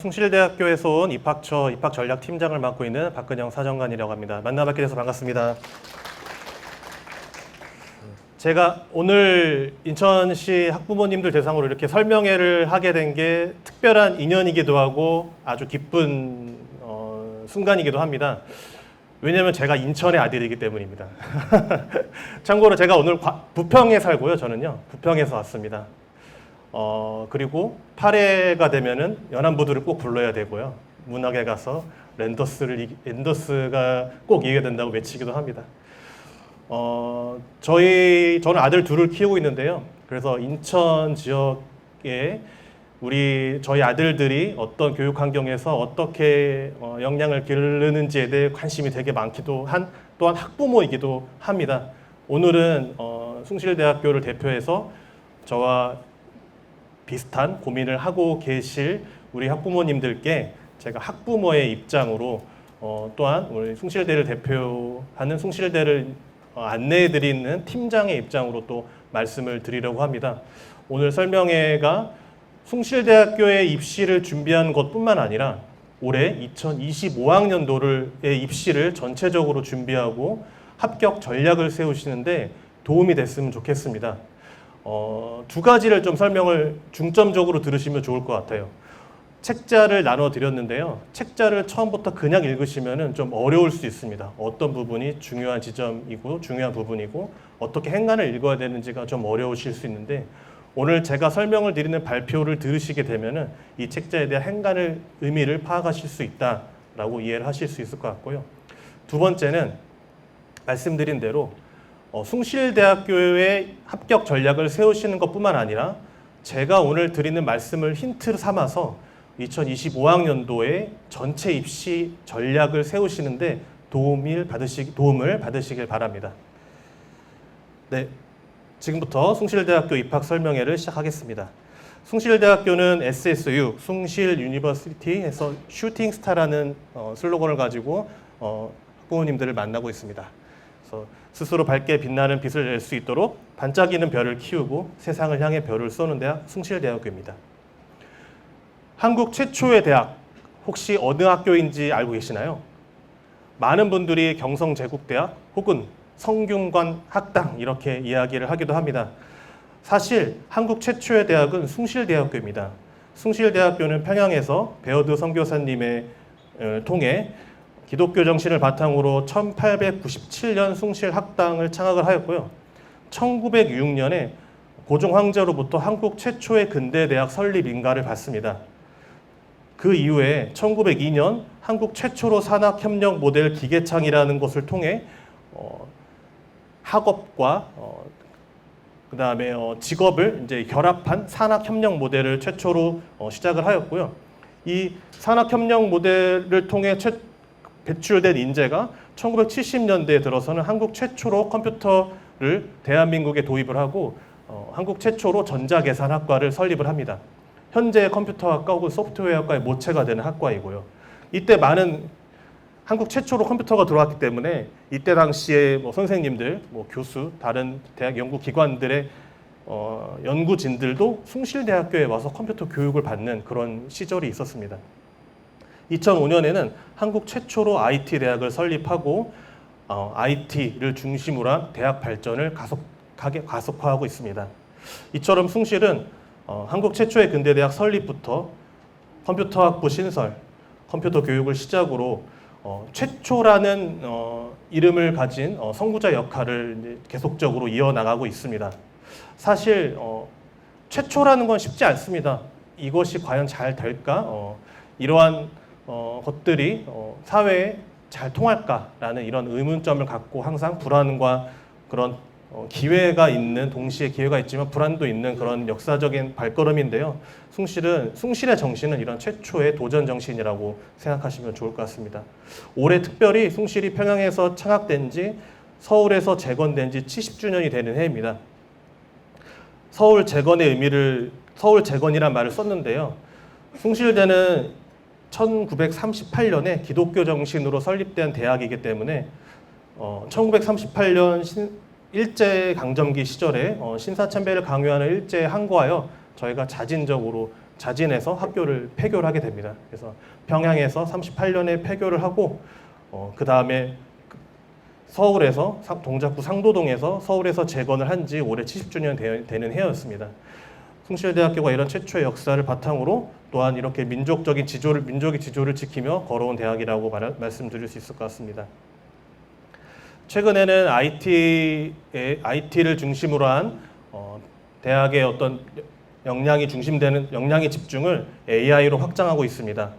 숭실대학교에서 온 입학처 입학전략팀장을 맡고 있는 박근영 사정관이라고 합니다. 만나뵙게 돼서 반갑습니다. 제가 오늘 인천시 학부모님들 대상으로 이렇게 설명회를 하게 된 게 특별한 인연이기도 하고 아주 기쁜 순간이기도 합니다. 왜냐하면 제가 인천의 아들이기 때문입니다. 참고로 제가 오늘 부평에 살고요. 저는요. 부평에서 왔습니다. 그리고 8회가 되면은 연안부두를 꼭 불러야 되고요. 문학에 가서 랜더스가 꼭 이겨야 된다고 외치기도 합니다. 저는 아들 둘을 키우고 있는데요. 그래서 인천 지역에 저희 아들들이 어떤 교육 환경에서 어떻게 역량을 기르는지에 대해 관심이 되게 많기도 또한 학부모이기도 합니다. 오늘은 숭실대학교를 대표해서 저와 비슷한 고민을 하고 계실 우리 학부모님들께 제가 학부모의 입장으로 또한 우리 숭실대를 대표하는 숭실대를 안내해드리는 팀장의 입장으로 또 말씀을 드리려고 합니다. 오늘 설명회가 숭실대학교의 입시를 준비한 것뿐만 아니라 올해 2025학년도의 입시를 전체적으로 준비하고 합격 전략을 세우시는데 도움이 됐으면 좋겠습니다. 두 가지를 좀 설명을 중점적으로 들으시면 좋을 것 같아요. 책자를 나눠 드렸는데요. 책자를 처음부터 그냥 읽으시면은 좀 어려울 수 있습니다. 어떤 부분이 중요한 지점이고 중요한 부분이고 어떻게 행간을 읽어야 되는지가 좀 어려우실 수 있는데 오늘 제가 설명을 드리는 발표를 들으시게 되면은 이 책자에 대한 행간을 의미를 파악하실 수 있다라고 이해를 하실 수 있을 것 같고요. 두 번째는 말씀드린 대로 숭실대학교의 합격 전략을 세우시는 것뿐만 아니라 제가 오늘 드리는 말씀을 힌트로 삼아서 2025학년도에 전체 입시 전략을 세우시는데 도움을 받으시길 바랍니다. 네, 지금부터 숭실대학교 입학 설명회를 시작하겠습니다. 숭실대학교는 SSU, 숭실 유니버시티에서 슈팅 스타라는 슬로건을 가지고 학부모님들을 만나고 있습니다. 그래서 스스로 밝게 빛나는 빛을 낼 수 있도록 반짝이는 별을 키우고 세상을 향해 별을 쏘는 대학 숭실대학교입니다. 한국 최초의 대학, 혹시 어느 학교인지 알고 계시나요? 많은 분들이 경성제국대학 혹은 성균관 학당 이렇게 이야기를 하기도 합니다. 사실 한국 최초의 대학은 숭실대학교입니다. 숭실대학교는 평양에서 베어드 선교사님을 통해 기독교 정신을 바탕으로 1897년 숭실학당을 창학을 하였고요. 1906년에 고종 황제로부터 한국 최초의 근대대학 설립 인가를 받습니다. 그 이후에 1902년 한국 최초로 산학협력 모델 기계창이라는 것을 통해 학업과 그다음에 직업을 이제 결합한 산학협력 모델을 최초로 시작을 하였고요. 이 산학협력 모델을 통해 배출된 인재가 1970년대에 들어서는 한국 최초로 컴퓨터를 대한민국에 도입을 하고 한국 최초로 전자계산학과를 설립을 합니다. 현재 컴퓨터학과 혹은 소프트웨어학과의 모체가 되는 학과이고요. 이때 많은 한국 최초로 컴퓨터가 들어왔기 때문에 이때 당시에 선생님들, 교수, 다른 대학 연구기관들의 연구진들도 숭실대학교에 와서 컴퓨터 교육을 받는 그런 시절이 있었습니다. 2005년에는 한국 최초로 IT 대학을 설립하고 IT를 중심으로 한 대학 발전을 가속화하고 있습니다. 이처럼 숭실은 한국 최초의 근대대학 설립부터 컴퓨터학부 신설, 컴퓨터 교육을 시작으로 최초라는 이름을 가진 선구자 역할을 이제 계속적으로 이어나가고 있습니다. 사실 최초라는 건 쉽지 않습니다. 이것이 과연 잘 될까? 이러한 것들이 사회에 잘 통할까라는 이런 의문점을 갖고 항상 불안과 그런 기회가 있는, 동시에 기회가 있지만 불안도 있는 그런 역사적인 발걸음인데요. 숭실의 정신은 이런 최초의 도전 정신이라고 생각하시면 좋을 것 같습니다. 올해 특별히 숭실이 평양에서 창학된 지 서울에서 재건된 지 70주년이 되는 해입니다. 서울 재건이란 말을 썼는데요. 숭실대는 1938년에 기독교 정신으로 설립된 대학이기 때문에 1938년 일제강점기 시절에 신사참배를 강요하는 일제에 항거하여 저희가 자진적으로 자진해서 학교를 폐교를 하게 됩니다. 그래서 평양에서 38년에 폐교를 하고 그 다음에 서울에서 동작구 상도동에서 서울에서 재건을 한 지 올해 70주년 되는 해였습니다. 숭실대학교가 이런 최초의 역사를 바탕으로 또한 이렇게 민족의 지조를 지키며 걸어온 대학이라고 말씀드릴 수 있을 것 같습니다. 최근에는 IT를 중심으로 한 대학의 어떤 역량이 집중을 AI로 확장하고 있습니다.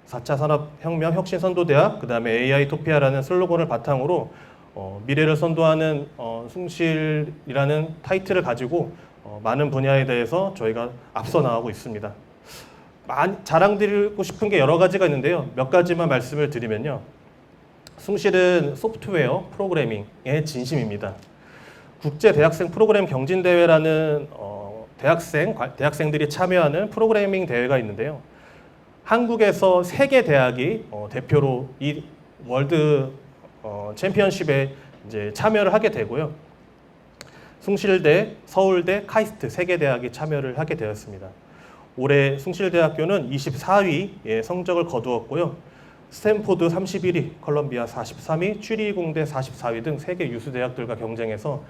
4차 산업혁명 혁신선도대학, 그 다음에 AI토피아라는 슬로건을 바탕으로 미래를 선도하는 숭실이라는 타이틀을 가지고 많은 분야에 대해서 저희가 앞서 나가고 있습니다. 자랑드리고 싶은 게 여러 가지가 있는데요. 몇 가지만 말씀을 드리면요. 숭실은 소프트웨어 프로그래밍의 진심입니다. 국제 대학생 프로그램 경진대회라는 대학생들이 참여하는 프로그래밍 대회가 있는데요. 한국에서 3개 대학이 대표로 이 월드 챔피언십에 이제 참여를 하게 되고요. 숭실대, 서울대, 카이스트 3개 대학이 참여를 하게 되었습니다. 올해 숭실대학교는 24위의 성적을 거두었고요. 스탠포드 31위, 컬럼비아 43위, 취리 공대 44위 등 세계 유수 대학들과 경쟁해서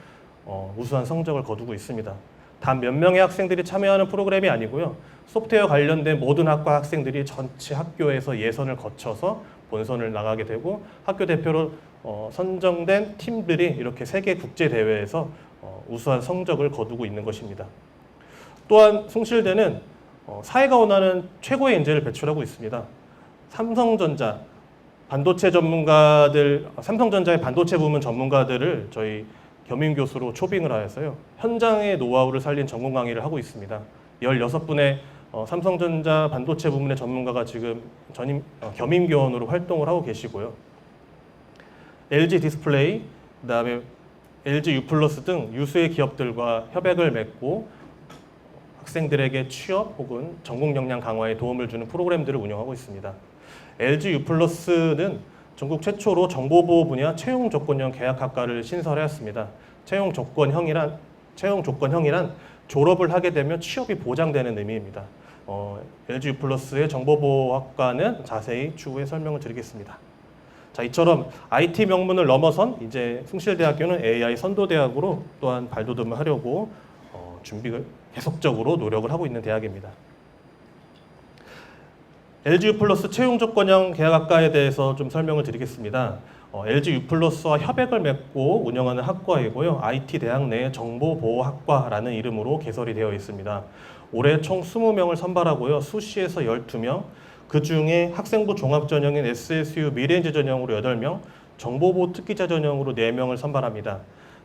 우수한 성적을 거두고 있습니다. 단 몇 명의 학생들이 참여하는 프로그램이 아니고요. 소프트웨어 관련된 모든 학과 학생들이 전체 학교에서 예선을 거쳐서 본선을 나가게 되고 학교 대표로 선정된 팀들이 이렇게 세계 국제 대회에서 우수한 성적을 거두고 있는 것입니다. 또한 숭실대는 사회가 원하는 최고의 인재를 배출하고 있습니다. 삼성전자의 반도체 부문 전문가들을 저희 겸임 교수로 초빙을 하여서요. 현장의 노하우를 살린 전공 강의를 하고 있습니다. 16분의 삼성전자 반도체 부문의 전문가가 지금 겸임 교원으로 활동을 하고 계시고요. LG 디스플레이, 그다음에 LG U+ 등 유수의 기업들과 협약을 맺고 학생들에게 취업 혹은 전공 역량 강화에 도움을 주는 프로그램들을 운영하고 있습니다. LG U+는 전국 최초로 정보보호 분야 채용 조건형 계약학과를 신설하였습니다. 채용 조건형이란 졸업을 하게 되면 취업이 보장되는 의미입니다. LG U+의 정보보호학과는 자세히 추후에 설명을 드리겠습니다. 자, 이처럼 IT 명문을 넘어선 이제 숭실대학교는 AI 선도대학으로 또한 발돋움을 하려고 준비를 계속적으로 노력을 하고 있는 대학입니다. LG U+ 채용 조건형 계약학과에 대해서 좀 설명을 드리겠습니다. LG U+와 협약을 맺고 운영하는 학과이고요. IT 대학 내 정보보호학과라는 이름으로 개설이 되어 있습니다. 올해 총 20명을 선발하고요. 수시에서 12명, 그 중에 학생부 종합전형인 SSU 미래인재 전형으로 8명, 정보보호 특기자 전형으로 4명을 선발합니다.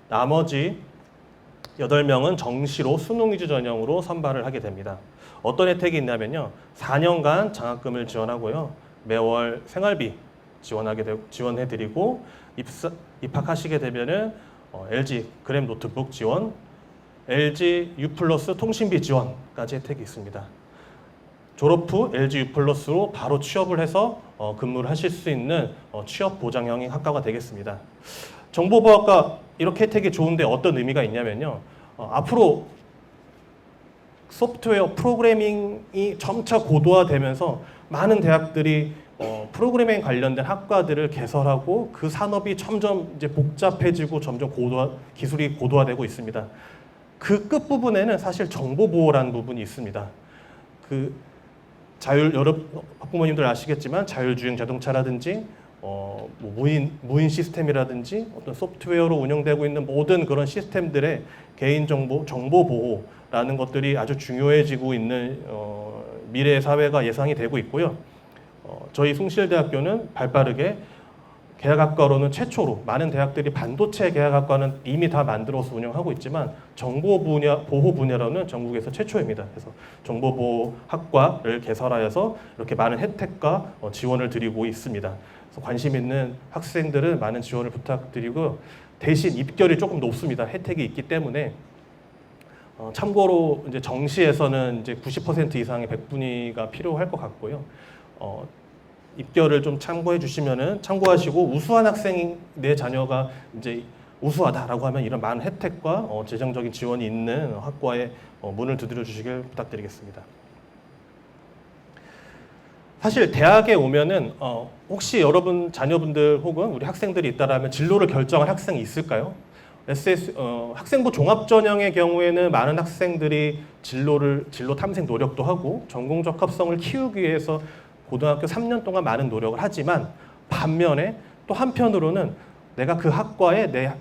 나머지 8명은 정시로 수능 위주 전형으로 선발을 하게 됩니다. 어떤 혜택이 있냐면요. 4년간 장학금을 지원하고요. 매월 생활비 지원해드리고 입학하시게 되면은 LG 그램 노트북 지원, LG U+ 통신비 지원까지 혜택이 있습니다. 졸업 후 LG U+로 바로 취업을 해서 근무를 하실 수 있는 취업 보장형의 학과가 되겠습니다. 정보보호학과 이렇게 혜택이 좋은데 어떤 의미가 있냐면요. 앞으로 소프트웨어 프로그래밍이 점차 고도화되면서 많은 대학들이 프로그래밍 관련된 학과들을 개설하고 그 산업이 점점 이제 복잡해지고 점점 기술이 고도화되고 있습니다. 그 끝부분에는 사실 정보보호라는 부분이 있습니다. 여러 학부모님들 아시겠지만 자율주행 자동차라든지 무인 시스템이라든지 어떤 소프트웨어로 운영되고 있는 모든 그런 시스템들의 개인정보, 정보보호라는 것들이 아주 중요해지고 있는 미래의 사회가 예상이 되고 있고요. 저희 숭실대학교는 발빠르게 계약학과로는 최초로 많은 대학들이 반도체 계약학과는 이미 다 만들어서 운영하고 있지만 정보보호 분야로는 전국에서 최초입니다. 그래서 정보보호학과를 개설하여서 이렇게 많은 혜택과 지원을 드리고 있습니다. 그래서 관심 있는 학생들은 많은 지원을 부탁드리고 대신 입결이 조금 높습니다. 혜택이 있기 때문에 참고로 이제 정시에서는 이제 90% 이상의 백분위가 필요할 것 같고요. 입결을 좀 참고하시고 우수한 학생이 내 자녀가 이제 우수하다라고 하면 이런 많은 혜택과 재정적인 지원이 있는 학과에 문을 두드려 주시길 부탁드리겠습니다. 사실 대학에 오면은 혹시 여러분 자녀분들 혹은 우리 학생들이 있다라면 진로를 결정할 학생이 있을까요? 학생부 종합전형의 경우에는 많은 학생들이 진로 탐색 노력도 하고 전공 적합성을 키우기 위해서 고등학교 3년 동안 많은 노력을 하지만 반면에 또 한편으로는 내가 그 학과에 내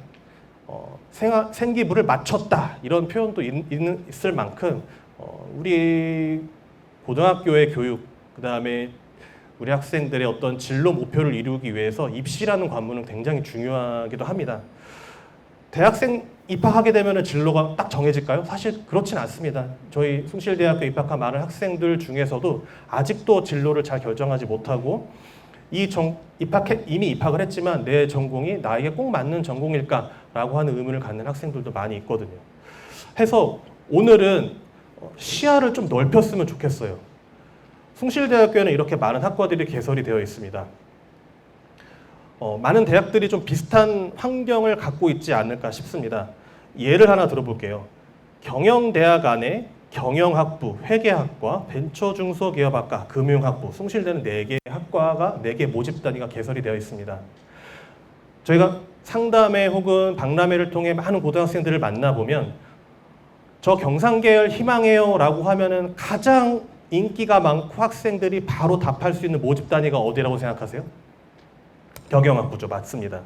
생기부를 맞췄다 이런 표현도 있을 만큼 우리 고등학교의 교육 그다음에 우리 학생들의 어떤 진로 목표를 이루기 위해서 입시라는 관문은 굉장히 중요하기도 합니다. 대학생 입학하게 되면 진로가 딱 정해질까요? 사실 그렇진 않습니다. 저희 숭실대학교 입학한 많은 학생들 중에서도 아직도 진로를 잘 결정하지 못하고 이미 입학을 했지만 내 전공이 나에게 꼭 맞는 전공일까라고 하는 의문을 갖는 학생들도 많이 있거든요. 해서 오늘은 시야를 좀 넓혔으면 좋겠어요. 숭실대학교에는 이렇게 많은 학과들이 개설이 되어 있습니다. 많은 대학들이 좀 비슷한 환경을 갖고 있지 않을까 싶습니다. 예를 하나 들어볼게요. 경영대학 안에 경영학부, 회계학과, 벤처중소기업학과, 금융학부, 숭실대는 4개 학과가 4개 모집 단위가 개설이 되어 있습니다. 저희가 상담회 혹은 박람회를 통해 많은 고등학생들을 만나보면 저 경상계열 희망해요 라고 하면은 가장 인기가 많고 학생들이 바로 답할 수 있는 모집 단위가 어디라고 생각하세요? 경영학부죠. 맞습니다.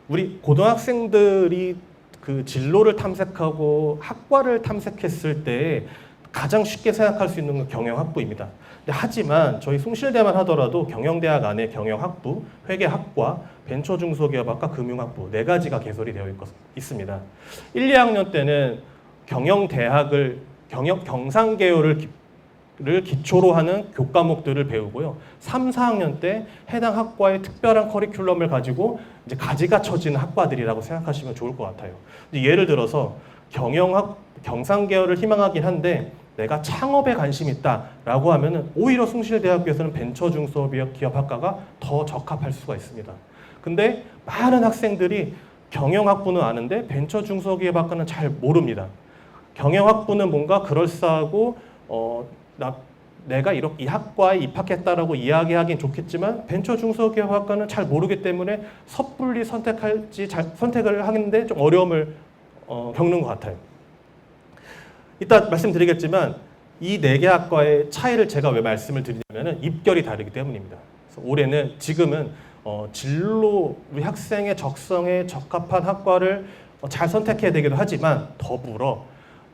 우리 고등학생들이 그 진로를 탐색하고 학과를 탐색했을 때 가장 쉽게 생각할 수 있는 건 경영학부입니다. 하지만 저희 숭실대만 하더라도 경영대학 안에 경영학부, 회계학과, 벤처중소기업학과, 금융학부 4가지가 개설이 되어 있습니다. 1, 2학년 때는 경상계열을 기초로 하는 교과목들을 배우고요. 3, 4학년 때 해당 학과의 특별한 커리큘럼을 가지고 이제 가지가 쳐지는 학과들이라고 생각하시면 좋을 것 같아요. 예를 들어서 경상계열을 희망하긴 한데 내가 창업에 관심 있다라고 하면은 오히려 숭실대학교에서는 벤처중소기업학과가 더 적합할 수가 있습니다. 근데 많은 학생들이 경영학부는 아는데 벤처중소기업학과는 잘 모릅니다. 경영학부는 뭔가 그럴싸하고 내가 이 학과에 입학했다라고 이야기하긴 좋겠지만 벤처중소기업학과는 잘 모르기 때문에 섣불리 선택을 하는데 좀 어려움을 겪는 것 같아요. 이따 말씀드리겠지만 이 4개 학과의 차이를 제가 왜 말씀을 드리냐면 입결이 다르기 때문입니다. 그래서 지금은 우리 학생의 적성에 적합한 학과를 잘 선택해야 되기도 하지만 더불어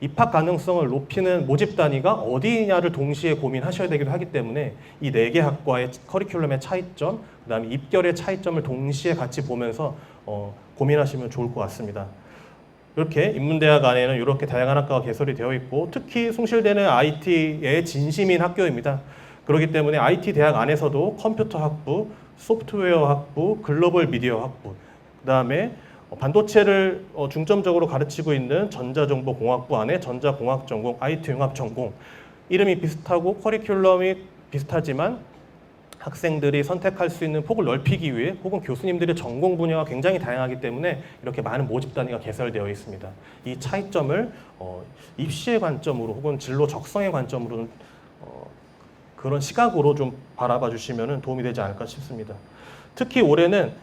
입학 가능성을 높이는 모집 단위가 어디냐를 동시에 고민하셔야 되기도 하기 때문에 이 4개 학과의 커리큘럼의 차이점, 그 다음에 입결의 차이점을 동시에 같이 보면서 고민하시면 좋을 것 같습니다. 이렇게 인문대학 안에는 이렇게 다양한 학과가 개설이 되어 있고 특히 숭실대는 IT의 진심인 학교입니다. 그렇기 때문에 IT 대학 안에서도 컴퓨터 학부, 소프트웨어 학부, 글로벌 미디어 학부, 그 다음에 반도체를 중점적으로 가르치고 있는 전자정보공학부 안에 전자공학 전공, IT 융합 전공 이름이 비슷하고 커리큘럼이 비슷하지만 학생들이 선택할 수 있는 폭을 넓히기 위해 혹은 교수님들의 전공 분야가 굉장히 다양하기 때문에 이렇게 많은 모집 단위가 개설되어 있습니다. 이 차이점을 입시의 관점으로 혹은 진로 적성의 관점으로 그런 시각으로 좀 바라봐 주시면 도움이 되지 않을까 싶습니다. 특히 올해는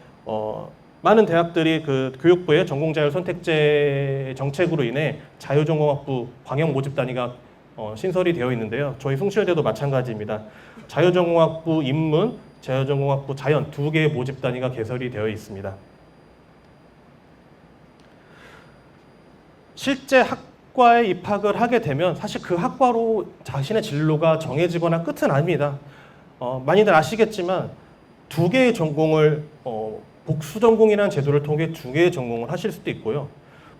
많은 대학들이 그 교육부의 전공자율 선택제 정책으로 인해 자유전공학부 광역 모집 단위가 신설이 되어 있는데요. 저희 숭실대도 마찬가지입니다. 자유전공학부 인문, 자유전공학부 자연 2개의 모집 단위가 개설이 되어 있습니다. 실제 학과에 입학을 하게 되면 사실 그 학과로 자신의 진로가 정해지거나 끝은 아닙니다. 많이들 아시겠지만 2개의 전공을 복수 전공이라는 제도를 통해 2개의 전공을 하실 수도 있고요.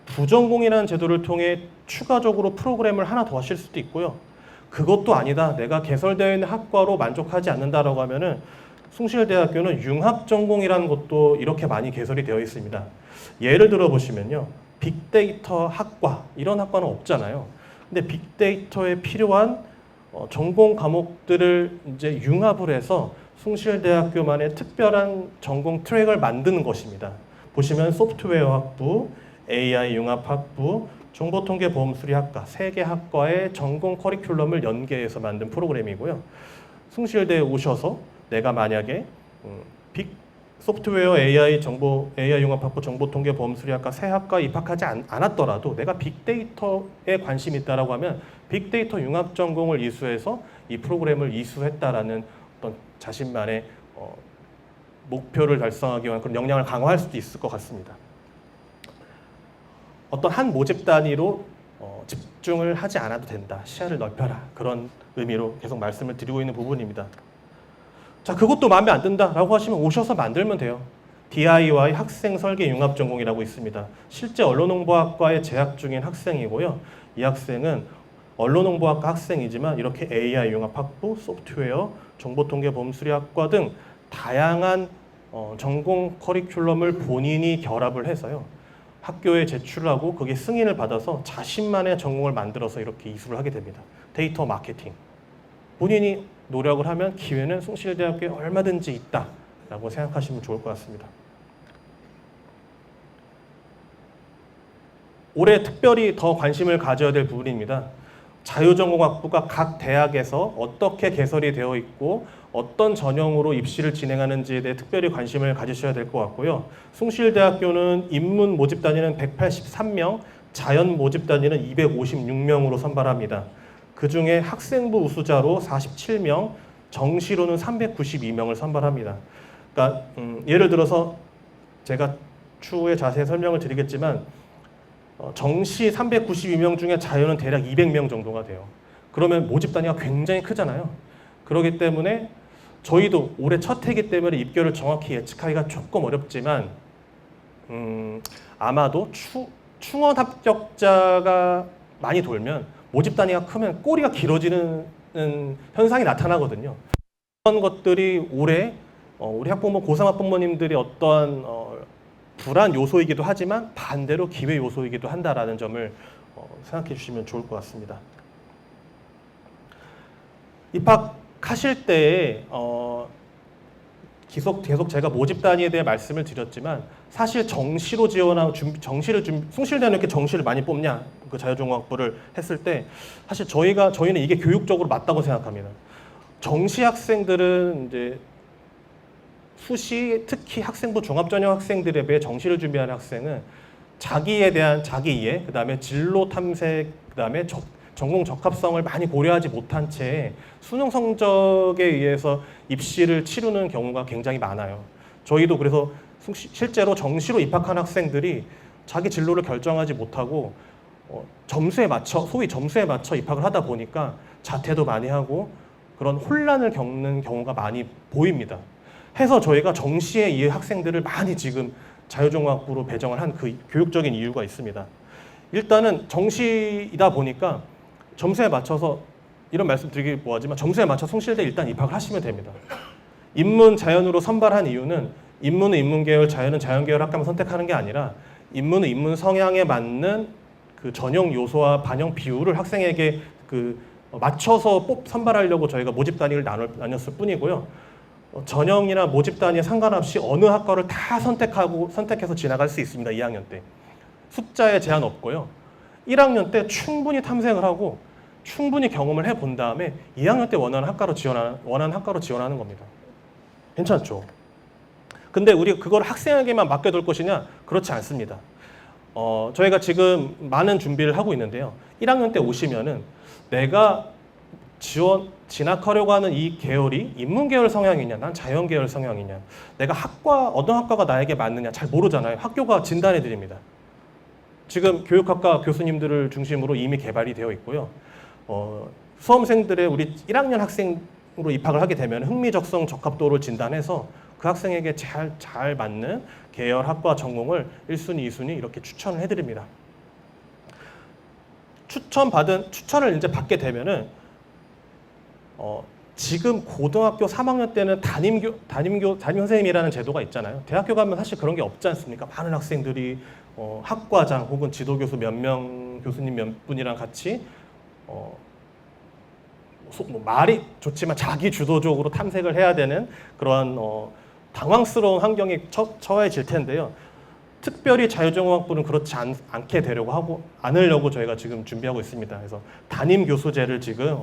부전공이라는 제도를 통해 추가적으로 프로그램을 하나 더 하실 수도 있고요. 그것도 아니다. 내가 개설되어 있는 학과로 만족하지 않는다라고 하면은 숭실대학교는 융합전공이라는 것도 이렇게 많이 개설이 되어 있습니다. 예를 들어 보시면요. 빅데이터 학과 이런 학과는 없잖아요. 근데 빅데이터에 필요한 전공 과목들을 이제 융합을 해서 숭실대학교만의 특별한 전공 트랙을 만드는 것입니다. 보시면 소프트웨어 학부, AI 융합 학부, 정보통계보험수리학과 3개 학과의 전공 커리큘럼을 연계해서 만든 프로그램이고요. 숭실대에 오셔서 내가 만약에 빅 소프트웨어 AI 융합학부 정보통계보험수리학과 세학과에 입학하지 않았더라도 내가 빅데이터에 관심이 있다라고 하면 빅데이터 융합 전공을 이수해서 이 프로그램을 이수했다라는 어떤 자신만의 목표를 달성하기 위한 그런 역량을 강화할 수도 있을 것 같습니다. 어떤 한 모집 단위로 집중을 하지 않아도 된다. 시야를 넓혀라. 그런 의미로 계속 말씀을 드리고 있는 부분입니다. 자, 그것도 마음에 안 든다라고 하시면 오셔서 만들면 돼요. DIY 학생 설계 융합 전공이라고 있습니다. 실제 언론홍보학과에 재학 중인 학생이고요. 이 학생은 언론홍보학과 학생이지만 이렇게 AI 융합학부, 소프트웨어, 정보통계보험수리학과 등 다양한 전공 커리큘럼을 본인이 결합을 해서요. 학교에 제출하고 그게 승인을 받아서 자신만의 전공을 만들어서 이렇게 이수를 하게 됩니다. 데이터 마케팅. 본인이 노력을 하면 기회는 숭실대학교에 얼마든지 있다라고 생각하시면 좋을 것 같습니다. 올해 특별히 더 관심을 가져야 될 부분입니다. 자유전공학부가 각 대학에서 어떻게 개설이 되어 있고 어떤 전형으로 입시를 진행하는지에 대해 특별히 관심을 가지셔야 될 것 같고요. 숭실대학교는 인문 모집 단위는 183명, 자연 모집 단위는 256명으로 선발합니다. 그 중에 학생부 우수자로 47명, 정시로는 392명을 선발합니다. 그러니까 예를 들어서 제가 추후에 자세히 설명을 드리겠지만 정시 392명 중에 자연은 대략 200명 정도가 돼요. 그러면 모집 단위가 굉장히 크잖아요. 그렇기 때문에 저희도 올해 첫 해기 때문에 입결을 정확히 예측하기가 조금 어렵지만 아마도 충원 합격자가 많이 돌면 모집 단위가 크면 꼬리가 길어지는 현상이 나타나거든요. 그런 것들이 올해 우리 학부모 고3 학부모님들이 어떠한 불안 요소이기도 하지만 반대로 기회 요소이기도 한다라는 점을 생각해 주시면 좋을 것 같습니다. 입학하실 때 계속 제가 모집 단위에 대해 말씀을 드렸지만 사실 정시로 지원하고 숭실대는 이렇게 정시를 많이 뽑냐 그 자유전공학부를 했을 때 사실 저희는 이게 교육적으로 맞다고 생각합니다. 정시 학생들은 이제 수시 특히 학생부 종합전형 학생들에 비해 정시를 준비하는 학생은 자기에 대한 자기 이해, 그다음에 진로 탐색, 그다음에 전공 적합성을 많이 고려하지 못한 채 수능 성적에 의해서 입시를 치르는 경우가 굉장히 많아요. 저희도 그래서 실제로 정시로 입학한 학생들이 자기 진로를 결정하지 못하고 소위 점수에 맞춰 입학을 하다 보니까 자퇴도 많이 하고 그런 혼란을 겪는 경우가 많이 보입니다. 해서 저희가 정시에 이 학생들을 많이 지금 자유전공학부로 배정을 한 그 교육적인 이유가 있습니다. 일단은 정시이다 보니까 점수에 맞춰서 이런 말씀 드리기 뭐하지만 점수에 맞춰 숭실대 일단 입학을 하시면 됩니다. 인문 자연으로 선발한 이유는 인문은 인문계열, 자연은 자연계열 학과만 선택하는 게 아니라 인문은 인문 성향에 맞는 그 전형 요소와 반영 비율을 학생에게 맞춰서 선발하려고 저희가 모집 단위를 나눴을 뿐이고요. 전형이나 모집 단위에 상관없이 어느 학과를 다 선택해서 지나갈 수 있습니다. 2학년 때. 숫자에 제한 없고요. 1학년 때 충분히 탐색을 하고 충분히 경험을 해본 다음에 2학년 때 원하는 학과로 지원하는 겁니다. 괜찮죠? 근데 우리 그걸 학생에게만 맡겨둘 것이냐? 그렇지 않습니다. 저희가 지금 많은 준비를 하고 있는데요. 1학년 때 오시면은 내가 진학하려고 하는 이 계열이 인문계열 성향이냐, 난 자연계열 성향이냐, 내가 어떤 학과가 나에게 맞느냐 잘 모르잖아요. 학교가 진단해 드립니다. 지금 교육학과 교수님들을 중심으로 이미 개발이 되어 있고요. 수험생들의 우리 1학년 학생으로 입학을 하게 되면 흥미적성 적합도를 진단해서 그 학생에게 잘 맞는 계열 학과 전공을 1순위, 2순위 이렇게 추천을 해드립니다. 추천을 이제 받게 되면은 지금 고등학교 3학년 때는 담임 선생님이라는 제도가 있잖아요. 대학교 가면 사실 그런 게 없지 않습니까? 많은 학생들이 학과장 혹은 지도교수 몇 명, 교수님 몇 분이랑 같이 말이 좋지만 자기 주도적으로 탐색을 해야 되는 그러한 당황스러운 환경에 처해질 텐데요. 특별히 자유전공학부는 그렇지 않게 되려고 않으려고 저희가 지금 준비하고 있습니다. 그래서 담임 교수제를 지금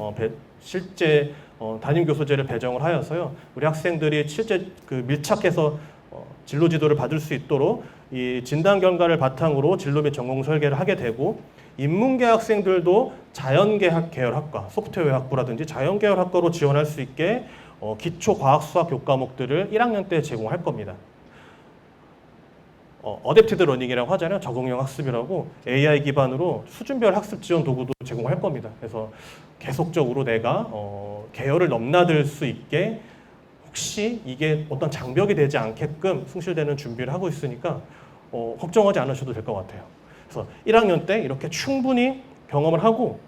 실제 담임 교수제를 배정을 하여서요. 우리 학생들이 실제 그 밀착해서 진로 지도를 받을 수 있도록 이 진단 결과를 바탕으로 진로 및 전공 설계를 하게 되고, 인문계 학생들도 자연계학 계열학과, 소프트웨어 학부라든지 자연계열 학과로 지원할 수 있게 기초 과학 수학 교과목들을 1학년 때 제공할 겁니다. 어댑티드 러닝이라고 하잖아요. 적응형 학습이라고 AI 기반으로 수준별 학습 지원 도구도 제공할 겁니다. 그래서 계속적으로 내가 계열을 넘나들 수 있게, 혹시 이게 어떤 장벽이 되지 않게끔 숭실대는 준비를 하고 있으니까 걱정하지 않으셔도 될 것 같아요. 그래서 1학년 때 이렇게 충분히 경험을 하고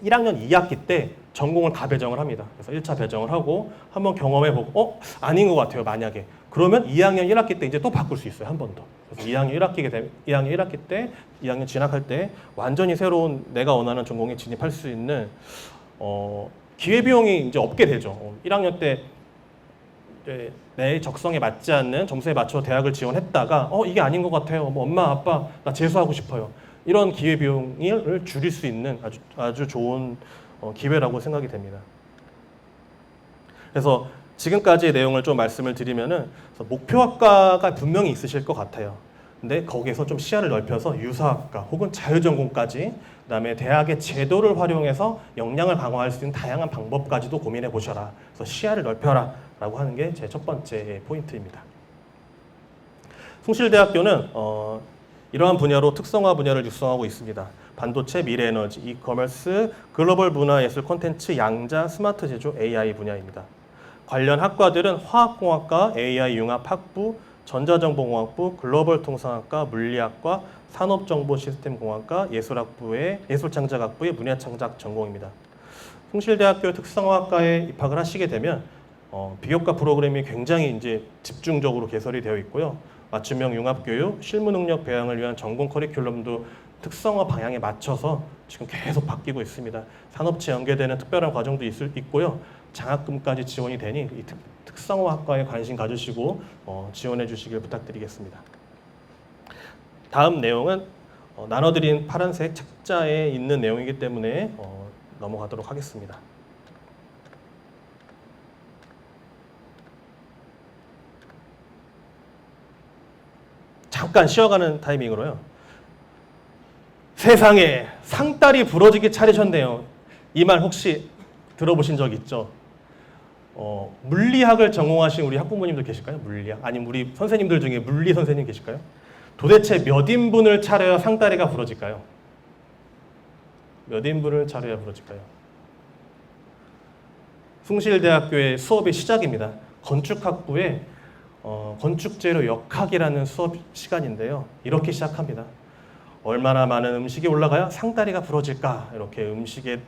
1학년 2학기 때 전공을 다 배정을 합니다. 그래서 1차 배정을 하고 한번 경험해보고 아닌 것 같아요. 만약에 그러면 2학년 1학기 때 이제 또 바꿀 수 있어요. 한 번 더. 그래서 2학년 1학기 때 2학년 진학할 때 완전히 새로운 내가 원하는 전공에 진입할 수 있는 기회비용이 이제 없게 되죠. 1학년 때 내 적성에 맞지 않는 점수에 맞춰 대학을 지원했다가 이게 아닌 것 같아요. 뭐 엄마 아빠 나 재수하고 싶어요. 이런 기회비용을 줄일 수 있는 아주 좋은 기회라고 생각이 됩니다. 그래서 지금까지의 내용을 좀 말씀을 드리면은 목표학과가 분명히 있으실 것 같아요. 근데 거기에서 좀 시야를 넓혀서 유사학과 혹은 자유전공까지, 그다음에 대학의 제도를 활용해서 역량을 강화할 수 있는 다양한 방법까지도 고민해 보셔라. 그래서 시야를 넓혀라 라고 하는 게 제 첫 번째 포인트입니다. 숭실대학교는 이러한 분야로 특성화 분야를 육성하고 있습니다. 반도체, 미래에너지, 이커머스, 글로벌 문화예술 콘텐츠, 양자, 스마트 제조, AI 분야입니다. 관련 학과들은 화학공학과, AI 융합학부, 전자정보공학부, 글로벌 통상학과, 물리학과, 산업정보시스템공학과, 예술창작학부의 문예창작 전공입니다. 숭실대학교 특성화학과에 입학을 하시게 되면 비교과 프로그램이 굉장히 이제 집중적으로 개설이 되어 있고요. 맞춤형 융합교육, 실무능력 배양을 위한 전공 커리큘럼도 특성화 방향에 맞춰서 지금 계속 바뀌고 있습니다. 산업체 연계되는 특별한 과정도 있고요. 장학금까지 지원이 되니 이 특성화 학과에 관심 가지시고 지원해 주시길 부탁드리겠습니다. 다음 내용은 나눠드린 파란색 책자에 있는 내용이기 때문에 넘어가도록 하겠습니다. 잠깐 쉬어가는 타이밍으로요. 세상에 상다리 부러지게 차리셨네요. 이 말 혹시 들어보신 적 있죠? 물리학을 전공하신 우리 학부모님들 계실까요? 물리학? 아니면 우리 선생님들 중에 물리 선생님 계실까요? 도대체 몇 인분을 차려야 상다리가 부러질까요? 몇 인분을 차려야 부러질까요? 숭실대학교의 수업의 시작입니다. 건축학부의 건축재료 역학이라는 수업 시간인데요. 이렇게 시작합니다. 얼마나 많은 음식이 올라가야 상다리가 부러질까? 이렇게 음식을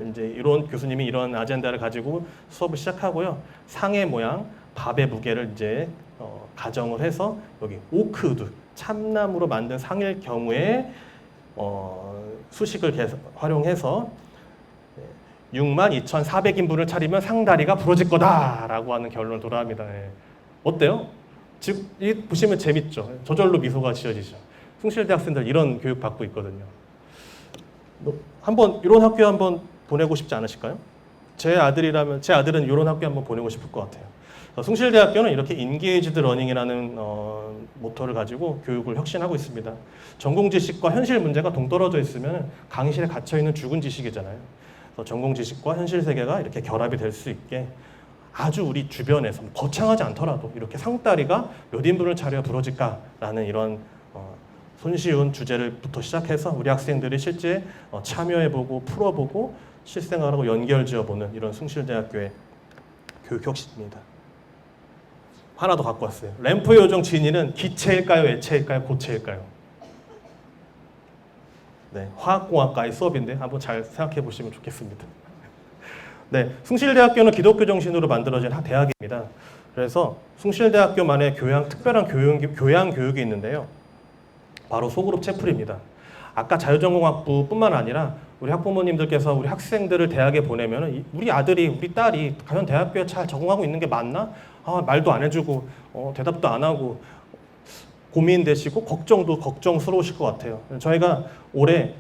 이제 이런 교수님이 이런 아젠다를 가지고 수업을 시작하고요. 상의 모양, 밥의 무게를 이제 가정을 해서 여기 오크우드, 참나무로 만든 상일 경우에 수식을 활용해서 62,400인분을 차리면 상다리가 부러질 거다라고 하는 결론을 도달합니다. 어때요? 즉, 보시면 재밌죠? 저절로 미소가 지어지죠. 숭실대 학생들 이런 교육 받고 있거든요. 한번 이런 학교 한번 보내고 싶지 않으실까요? 제 아들은 이런 학교 한번 보내고 싶을 것 같아요. 숭실대학교는 이렇게 인게이지드 러닝이라는 모토를 가지고 교육을 혁신하고 있습니다. 전공 지식과 현실 문제가 동떨어져 있으면 강의실에 갇혀 있는 죽은 지식이잖아요. 전공 지식과 현실 세계가 이렇게 결합이 될 수 있게 아주 우리 주변에서 거창하지 않더라도 이렇게 상다리가 몇 인분을 차려야 부러질까라는 이런 손쉬운 주제를부터 시작해서 우리 학생들이 실제 참여해보고 풀어보고 실생활하고 연결지어보는 이런 숭실대학교의 교육혁신입니다. 하나 더 갖고 왔어요. 램프 요정 진이는 기체일까요? 액체일까요? 고체일까요? 네, 화학공학과의 수업인데 한번 잘 생각해 보시면 좋겠습니다. 네, 숭실대학교는 기독교 정신으로 만들어진 대학입니다. 그래서 숭실대학교만의 특별한 교양 교육이 있는데요. 바로 소그룹 채플입니다. 아까 자유전공학부뿐만 아니라 우리 학부모님들께서 우리 학생들을 대학에 보내면 우리 아들이, 우리 딸이 과연 대학교에 잘 적응하고 있는 게 맞나? 말도 안 해주고 대답도 안 하고 고민되시고 걱정도 걱정스러우실 것 같아요. 저희가 올해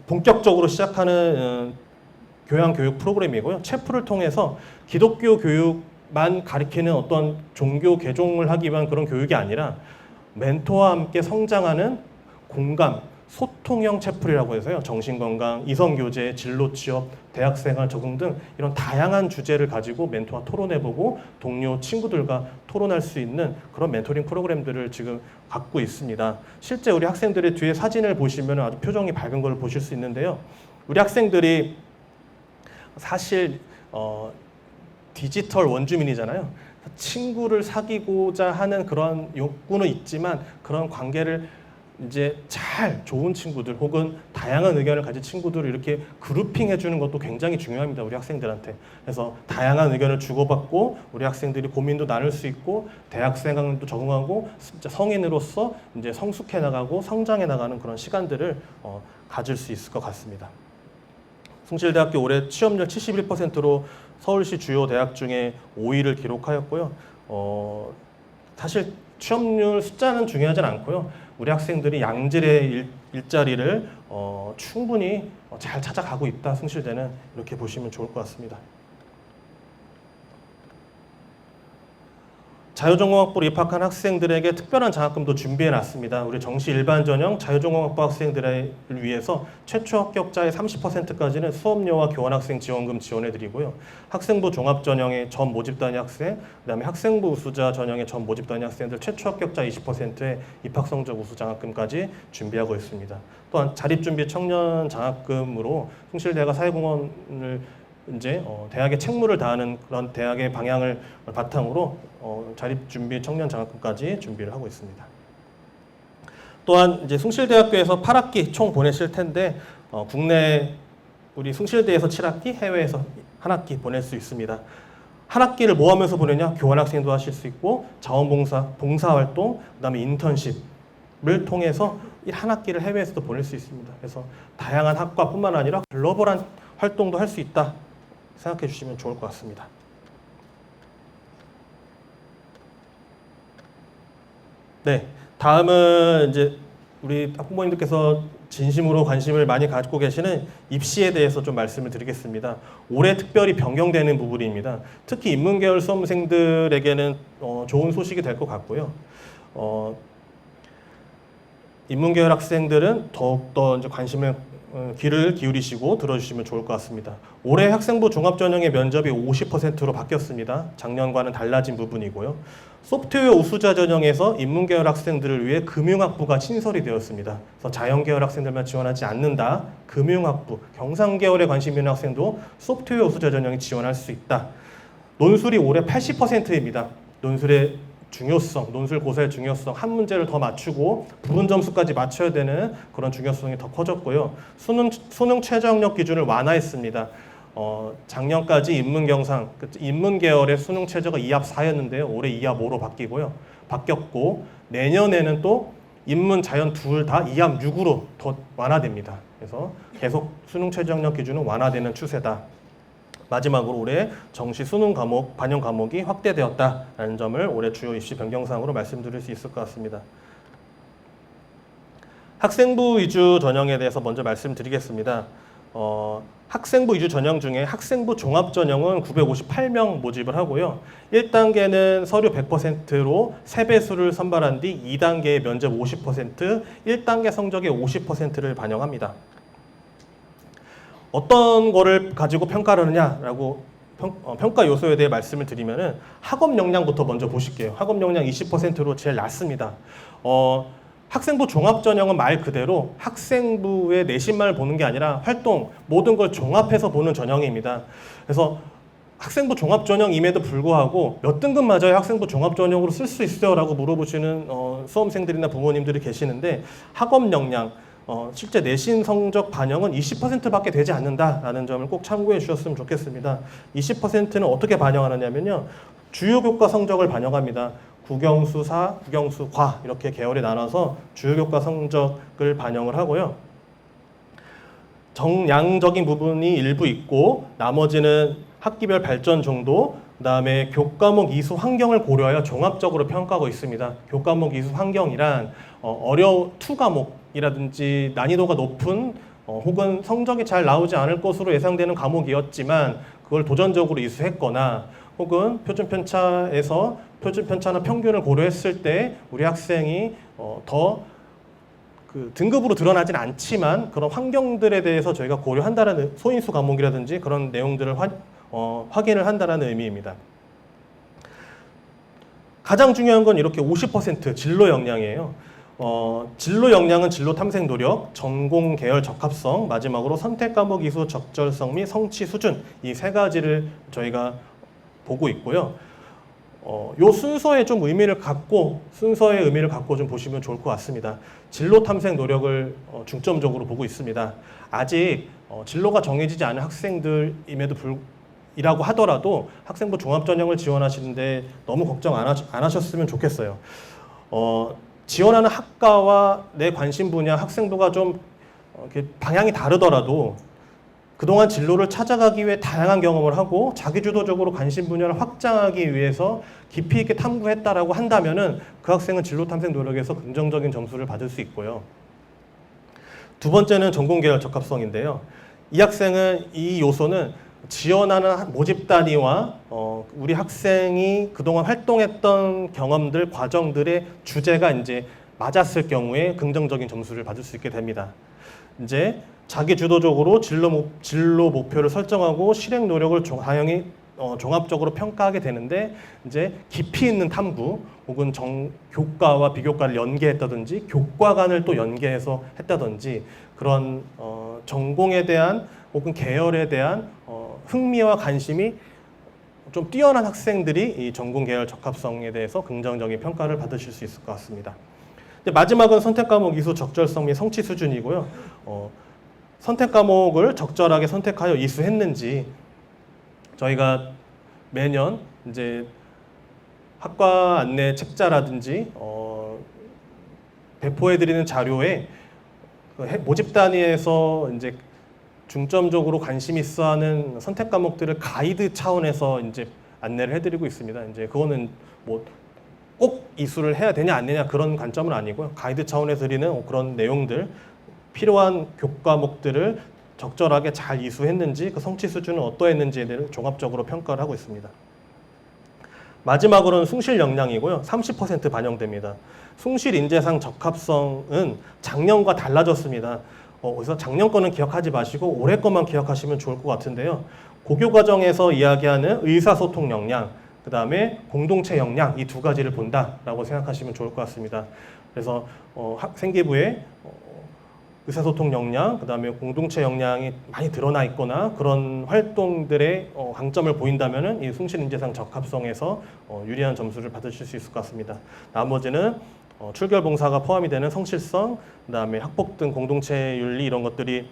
본격적으로 시작하는 교양 교육 프로그램이고요. 체프를 통해서 기독교 교육만 가리키는 어떤 종교 개종을 하기 위한 그런 교육이 아니라 멘토와 함께 성장하는 공감, 소통형 체플이라고 해서요. 정신건강, 이성교제, 진로취업, 대학생활 적응 등 이런 다양한 주제를 가지고 멘토와 토론해보고 동료 친구들과 토론할 수 있는 그런 멘토링 프로그램들을 지금 갖고 있습니다. 실제 우리 학생들의 뒤에 사진을 보시면 아주 표정이 밝은 걸 보실 수 있는데요. 우리 학생들이 사실 디지털 원주민이잖아요. 친구를 사귀고자 하는 그런 욕구는 있지만 그런 관계를 이제 잘 좋은 친구들 혹은 다양한 의견을 가진 친구들을 이렇게 그룹핑 해주는 것도 굉장히 중요합니다. 우리 학생들한테. 그래서 다양한 의견을 주고받고 우리 학생들이 고민도 나눌 수 있고 대학생활도 적응하고 진짜 성인으로서 이제 성숙해 나가고 성장해 나가는 그런 시간들을 가질 수 있을 것 같습니다. 숭실대학교 올해 취업률 71%로 서울시 주요 대학 중에 5위를 기록하였고요. 사실 취업률 숫자는 중요하진 않고요. 우리 학생들이 양질의 일자리를 충분히 잘 찾아가고 있다. 숭실대는 이렇게 보시면 좋을 것 같습니다. 자유전공학부로 입학한 학생들에게 특별한 장학금도 준비해놨습니다. 우리 정시 일반 전형 자유전공학부 학생들을 위해서 최초 합격자의 30%까지는 수업료와 교환학생 지원금 지원해드리고요. 학생부 종합전형의 전 모집단위 학생, 그다음에 학생부 우수자 전형의 전 모집단위 학생들 최초 합격자 20%의 입학성적 우수 장학금까지 준비하고 있습니다. 또한 자립준비 청년 장학금으로 숭실대가 사회공헌을 이제 대학의 책무를 다하는 그런 대학의 방향을 바탕으로 자립준비 청년 장학금까지 준비를 하고 있습니다. 또한 이제 숭실대학교에서 8학기 총 보내실 텐데 국내 우리 숭실대에서 7학기, 해외에서 1학기 보낼 수 있습니다. 한 학기를 뭐 하면서 보내냐? 교환학생도 하실 수 있고 자원봉사, 봉사활동, 그다음에 인턴십을 통해서 한 학기를 해외에서도 보낼 수 있습니다. 그래서 다양한 학과뿐만 아니라 글로벌한 활동도 할 수 있다 생각해 주시면 좋을 것 같습니다. 네, 다음은 이제 우리 학부모님들께서 진심으로 관심을 많이 갖고 계시는 입시에 대해서 좀 말씀을 드리겠습니다. 올해 특별히 변경되는 부분입니다. 특히 인문계열 수험생들에게는 좋은 소식이 될 것 같고요. 인문계열 학생들은 더욱더 이제 귀를 기울이시고 들어주시면 좋을 것 같습니다. 올해 학생부 종합전형의 면접이 50%로 바뀌었습니다. 작년과는 달라진 부분이고요. 소프트웨어 우수자 전형에서 인문계열 학생들을 위해 금융학부가 신설이 되었습니다. 그래서 자연계열 학생들만 지원하지 않는다. 금융학부, 경상계열에 관심 있는 학생도 소프트웨어 우수자 전형에 지원할 수 있다. 논술이 올해 80%입니다. 논술의 중요성, 논술 고사의 중요성, 한 문제를 더 맞추고 부분 점수까지 맞춰야 되는 그런 중요성이 더 커졌고요. 수능 최저학력 기준을 완화했습니다. 작년까지 인문 계열의 수능 최저가 2합 4였는데요. 올해 2합 5로 바뀌었고 내년에는 또 인문, 자연 둘 다 2합 6으로 더 완화됩니다. 그래서 계속 수능 최저학력 기준은 완화되는 추세다. 마지막으로 올해 정시 수능 과목, 반영 과목이 확대되었다라는 점을 올해 주요 입시 변경사항으로 말씀드릴 수 있을 것 같습니다. 학생부 위주 전형에 대해서 먼저 말씀드리겠습니다. 학생부 위주 전형 중에 학생부 종합 전형은 958명 모집을 하고요. 1단계는 서류 100%로 3배수를 선발한 뒤 2단계의 면접 50%, 1단계 성적의 50%를 반영합니다. 어떤 거를 가지고 평가를 하느냐라고 평가 요소에 대해 말씀을 드리면은 학업 역량부터 먼저 보실게요. 학업 역량 20%로 제일 낮습니다. 학생부 종합 전형은 말 그대로 학생부의 내신만을 보는 게 아니라 활동 모든 걸 종합해서 보는 전형입니다. 그래서 학생부 종합 전형임에도 불구하고 몇 등급 맞아야 학생부 종합 전형으로 쓸 수 있어요? 라고 물어보시는 수험생들이나 부모님들이 계시는데 학업 역량 실제 내신 성적 반영은 20%밖에 되지 않는다라는 점을 꼭 참고해 주셨으면 좋겠습니다. 20%는 어떻게 반영하느냐면요. 주요 교과 성적을 반영합니다. 국영수 4, 국영수 과 이렇게 계열에 나눠서 주요 교과 성적을 반영을 하고요. 정량적인 부분이 일부 있고 나머지는 학기별 발전 정도, 그다음에 교과목 이수 환경을 고려하여 종합적으로 평가하고 있습니다. 교과목 이수 환경이란 투 과목이라든지 난이도가 높은 혹은 성적이 잘 나오지 않을 것으로 예상되는 과목이었지만 그걸 도전적으로 이수했거나 혹은 표준편차에서 표준편차나 평균을 고려했을 때 우리 학생이 더 그 등급으로 드러나진 않지만 그런 환경들에 대해서 저희가 고려한다라는 소인수 과목이라든지 그런 내용들을 확인을 한다라는 의미입니다. 가장 중요한 건 이렇게 50% 진로 역량이에요. 진로 역량은 진로 탐색 노력, 전공 계열 적합성, 마지막으로 선택 과목 이수 적절성 및 성취 수준 이 세 가지를 저희가 보고 있고요. 요 순서의 의미를 갖고 좀 보시면 좋을 것 같습니다. 진로 탐색 노력을 중점적으로 보고 있습니다. 아직 진로가 정해지지 않은 학생들임에도 이라고 하더라도 학생부 종합전형을 지원하시는데 너무 걱정 안 하셨으면 좋겠어요. 지원하는 학과와 내 관심 분야 학생부가 좀 방향이 다르더라도 그동안 진로를 찾아가기 위해 다양한 경험을 하고 자기주도적으로 관심 분야를 확장하기 위해서 깊이 있게 탐구했다라고 한다면은 그 학생은 진로 탐색 노력에서 긍정적인 점수를 받을 수 있고요. 두 번째는 전공 계열 적합성인데요. 이 학생은 이 요소는 지원하는 모집 단위와 우리 학생이 그동안 활동했던 경험들, 과정들의 주제가 이제 맞았을 경우에 긍정적인 점수를 받을 수 있게 됩니다. 이제 자기 주도적으로 진로 목표를 설정하고 실행 노력을 다양히 종합적으로 평가하게 되는데 이제 깊이 있는 탐구 혹은 교과와 비교과를 연계했다든지 교과간을 또 연계해서 했다든지 그런 전공에 대한 혹은 계열에 대한 흥미와 관심이 좀 뛰어난 학생들이 이 전공 계열 적합성에 대해서 긍정적인 평가를 받으실 수 있을 것 같습니다. 마지막은 선택 과목 이수 적절성 및 성취 수준이고요. 선택 과목을 적절하게 선택하여 이수했는지 저희가 매년 이제 학과 안내 책자라든지 배포해드리는 자료에 모집 단위에서 이제 중점적으로 관심 있어하는 선택 과목들을 가이드 차원에서 이제 안내를 해드리고 있습니다. 이제 그거는 뭐 꼭 이수를 해야 되냐 안 되냐 그런 관점은 아니고요. 가이드 차원에서 드리는 그런 내용들, 필요한 교과목들을 적절하게 잘 이수했는지 그 성취 수준은 어떠했는지에 대해 종합적으로 평가를 하고 있습니다. 마지막으로는 숭실 역량이고요. 30% 반영됩니다. 숭실 인재상 적합성은 작년과 달라졌습니다. 그래서 작년 거는 기억하지 마시고 올해 것만 기억하시면 좋을 것 같은데요. 고교 과정에서 이야기하는 의사소통 역량, 그 다음에 공동체 역량 이 두 가지를 본다라고 생각하시면 좋을 것 같습니다. 그래서 생기부에 의사소통 역량, 그 다음에 공동체 역량이 많이 드러나 있거나 그런 활동들의 강점을 보인다면은 이 숭실인재상 적합성에서 유리한 점수를 받으실 수 있을 것 같습니다. 나머지는 출결봉사가 포함이 되는 성실성, 그 다음에 학폭 등 공동체 윤리 이런 것들이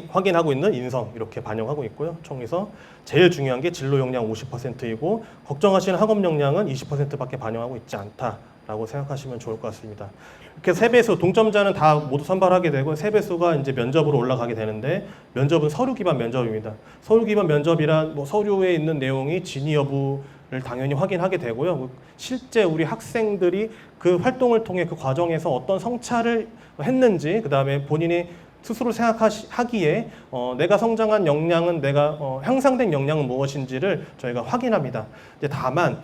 확인하고 있는 인성 이렇게 반영하고 있고요. 총에서 제일 중요한 게 진로 역량 50%이고 걱정하시는 학업 역량은 20%밖에 반영하고 있지 않다라고 생각하시면 좋을 것 같습니다. 이렇게 세 배수 동점자는 다 모두 선발하게 되고 세 배수가 이제 면접으로 올라가게 되는데 면접은 서류 기반 면접입니다. 서류 기반 면접이란 뭐 서류에 있는 내용이 진위 여부를 당연히 확인하게 되고요. 실제 우리 학생들이 그 활동을 통해 그 과정에서 어떤 성찰을 했는지 그 다음에 본인이 스스로 생각하기에 내가 성장한 역량은 내가 향상된 역량은 무엇인지를 저희가 확인합니다. 다만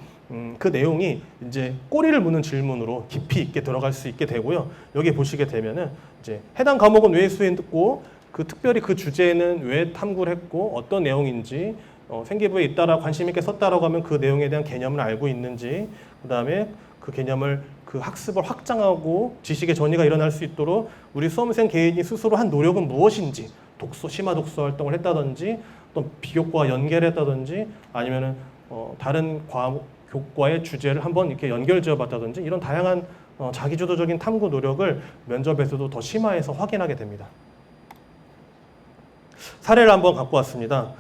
그 내용이 이제 꼬리를 무는 질문으로 깊이 있게 들어갈 수 있게 되고요. 여기 보시게 되면은 이제 해당 과목은 왜 수행했고 특별히 그 주제는 왜 탐구를 했고 어떤 내용인지 생기부에 있다라 관심 있게 썼다라고 하면 그 내용에 대한 개념을 알고 있는지 그 다음에 그 개념을 그 학습을 확장하고 지식의 전이가 일어날 수 있도록 우리 수험생 개인이 스스로 한 노력은 무엇인지 심화 독서 활동을 했다든지 또 비교과와 연결했다든지 아니면은 다른 교과의 주제를 한번 이렇게 연결지어 봤다든지 이런 다양한 자기주도적인 탐구 노력을 면접에서도 더 심화해서 확인하게 됩니다. 사례를 한번 갖고 왔습니다.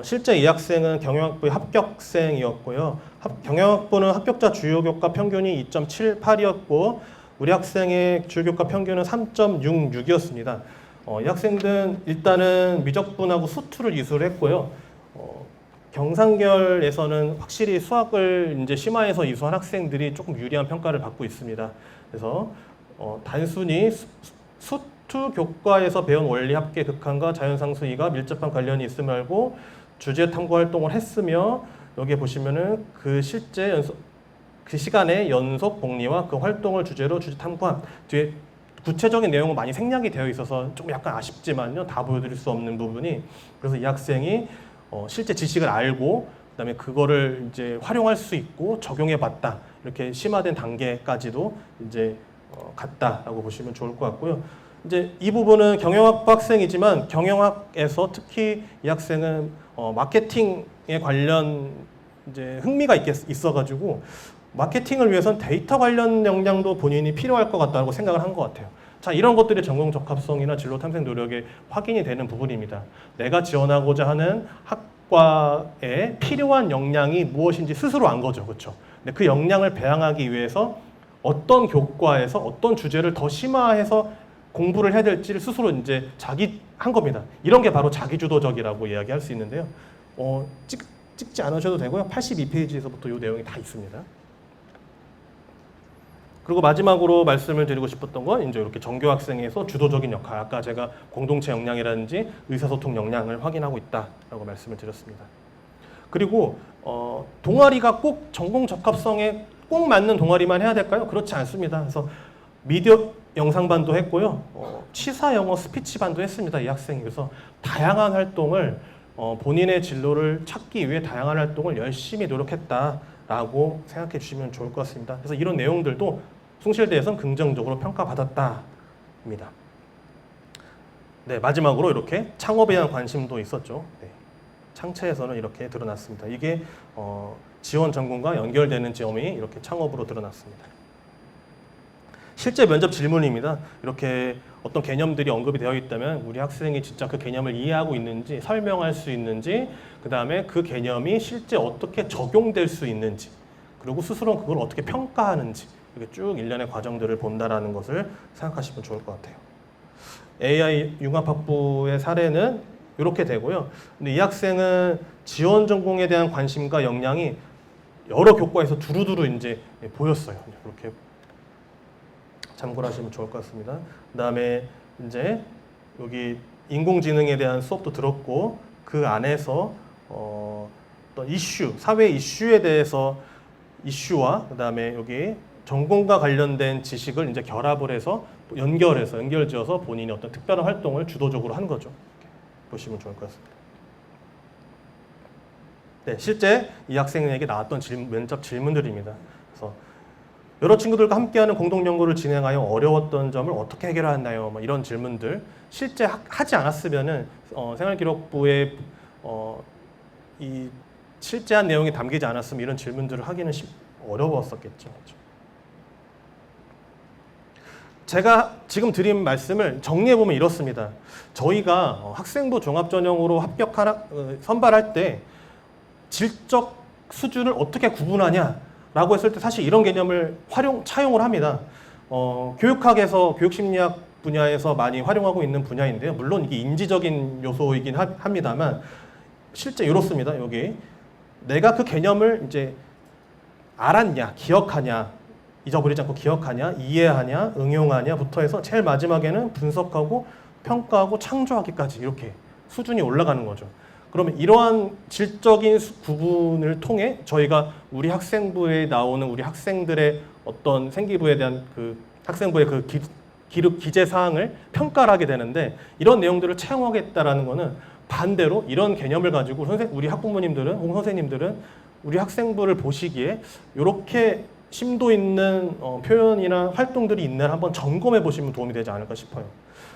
실제 이 학생은 경영학부의 합격생이었고요. 경영학부는 합격자 주요 교과 평균이 2.78이었고 우리 학생의 주요 교과 평균은 3.66이었습니다. 이 학생들은 일단은 미적분하고 수투를 이수를 했고요. 경상계열에서는 확실히 수학을 이제 심화해서 이수한 학생들이 조금 유리한 평가를 받고 있습니다. 그래서 단순히 수투 교과에서 배운 원리 합계 극한과 자연상수이가 밀접한 관련이 있음 말고 주제 탐구 활동을 했으며 여기에 보시면은 그 실제 그 시간의 연속 복리와 그 활동을 주제로 주제 탐구한 뒤에 구체적인 내용은 많이 생략이 되어 있어서 좀 약간 아쉽지만요, 다 보여드릴 수 없는 부분이. 그래서 이 학생이 실제 지식을 알고 그다음에 그거를 이제 활용할 수 있고 적용해 봤다, 이렇게 심화된 단계까지도 이제 갔다라고 보시면 좋을 것 같고요. 이제 이 부분은 경영학부 학생이지만 경영학에서 특히 이 학생은 마케팅에 관련 이제 흥미가 있어가지고 마케팅을 위해서는 데이터 관련 역량도 본인이 필요할 것 같다고 생각을 한 것 같아요. 자, 이런 것들이 전공 적합성이나 진로 탐색 노력에 확인이 되는 부분입니다. 내가 지원하고자 하는 학과에 필요한 역량이 무엇인지 스스로 안 거죠, 그렇죠? 근데 그 역량을 배양하기 위해서 어떤 교과에서 어떤 주제를 더 심화해서 공부를 해야 될지를 스스로 이제 자기 한 겁니다. 이런 게 바로 자기주도적이라고 이야기할 수 있는데요. 찍지 않으셔도 되고요. 82페이지에서부터 이 내용이 다 있습니다. 그리고 마지막으로 말씀을 드리고 싶었던 건 이제 이렇게 전교 학생에서 주도적인 역할, 아까 제가 공동체 역량이라든지 의사소통 역량을 확인하고 있다라고 말씀을 드렸습니다. 그리고 동아리가 꼭 전공 적합성에 꼭 맞는 동아리만 해야 될까요? 그렇지 않습니다. 그래서 미디어 영상반도 했고요, 치사 영어 스피치반도 했습니다. 이 학생이. 그래서 다양한 활동을 본인의 진로를 찾기 위해 다양한 활동을 열심히 노력했다라고 생각해 주시면 좋을 것 같습니다. 그래서 이런 내용들도 숭실대에서는 긍정적으로 평가받았다입니다. 네, 마지막으로 이렇게 창업에 대한 관심도 있었죠. 네, 창체에서는 이렇게 드러났습니다. 이게 지원 전공과 연결되는 점이 이렇게 창업으로 드러났습니다. 실제 면접 질문입니다. 이렇게 어떤 개념들이 언급이 되어 있다면 우리 학생이 진짜 그 개념을 이해하고 있는지, 설명할 수 있는지, 그 다음에 그 개념이 실제 어떻게 적용될 수 있는지, 그리고 스스로 그걸 어떻게 평가하는지, 이렇게 쭉 일련의 과정들을 본다라는 것을 생각하시면 좋을 것 같아요. AI 융합학부의 사례는 이렇게 되고요. 근데 이 학생은 지원 전공에 대한 관심과 역량이 여러 교과에서 두루두루 이제 보였어요. 이렇게 참고를 하시면 좋을 것 같습니다. 그 다음에 이제 여기 인공지능에 대한 수업도 들었고, 그 안에서 어떤 이슈, 사회 이슈에 대해서 이슈와 그 다음에 여기 전공과 관련된 지식을 이제 결합을 해서 연결지어서 본인이 어떤 특별한 활동을 주도적으로 한 거죠. 이렇게 보시면 좋을 것 같습니다. 네, 실제 이 학생에게 나왔던 면접 질문들입니다. 그래서 여러 친구들과 함께하는 공동 연구를 진행하여 어려웠던 점을 어떻게 해결하나요? 뭐 이런 질문들, 실제 하지 않았으면은 생활기록부에 이 실제한 내용이 담기지 않았으면 이런 질문들을 하기는 어려웠었겠죠. 그렇죠? 제가 지금 드린 말씀을 정리해보면 이렇습니다. 저희가 학생부 종합전형으로 선발할 때 질적 수준을 어떻게 구분하냐라고 했을 때 사실 이런 개념을 차용을 합니다. 교육학에서 교육심리학 분야에서 많이 활용하고 있는 분야인데요. 물론 이게 인지적인 요소이긴 합니다만 실제 이렇습니다. 여기 내가 그 개념을 이제 알았냐, 기억하냐, 잊어버리지 않고 기억하냐, 이해하냐, 응용하냐부터 해서 제일 마지막에는 분석하고 평가하고 창조하기까지 이렇게 수준이 올라가는 거죠. 그러면 이러한 질적인 구분을 통해 저희가 우리 학생부에 나오는 우리 학생들의 어떤 생기부에 대한 그 학생부의 그 기재 사항을 평가를 하게 되는데, 이런 내용들을 채용하겠다라는 것은 반대로 이런 개념을 가지고 우리 학부모님들은 혹은 선생님들은 우리 학생부를 보시기에 이렇게 심도 있는 표현이나 활동들이 있나 한번 점검해 보시면 도움이 되지 않을까 싶어요.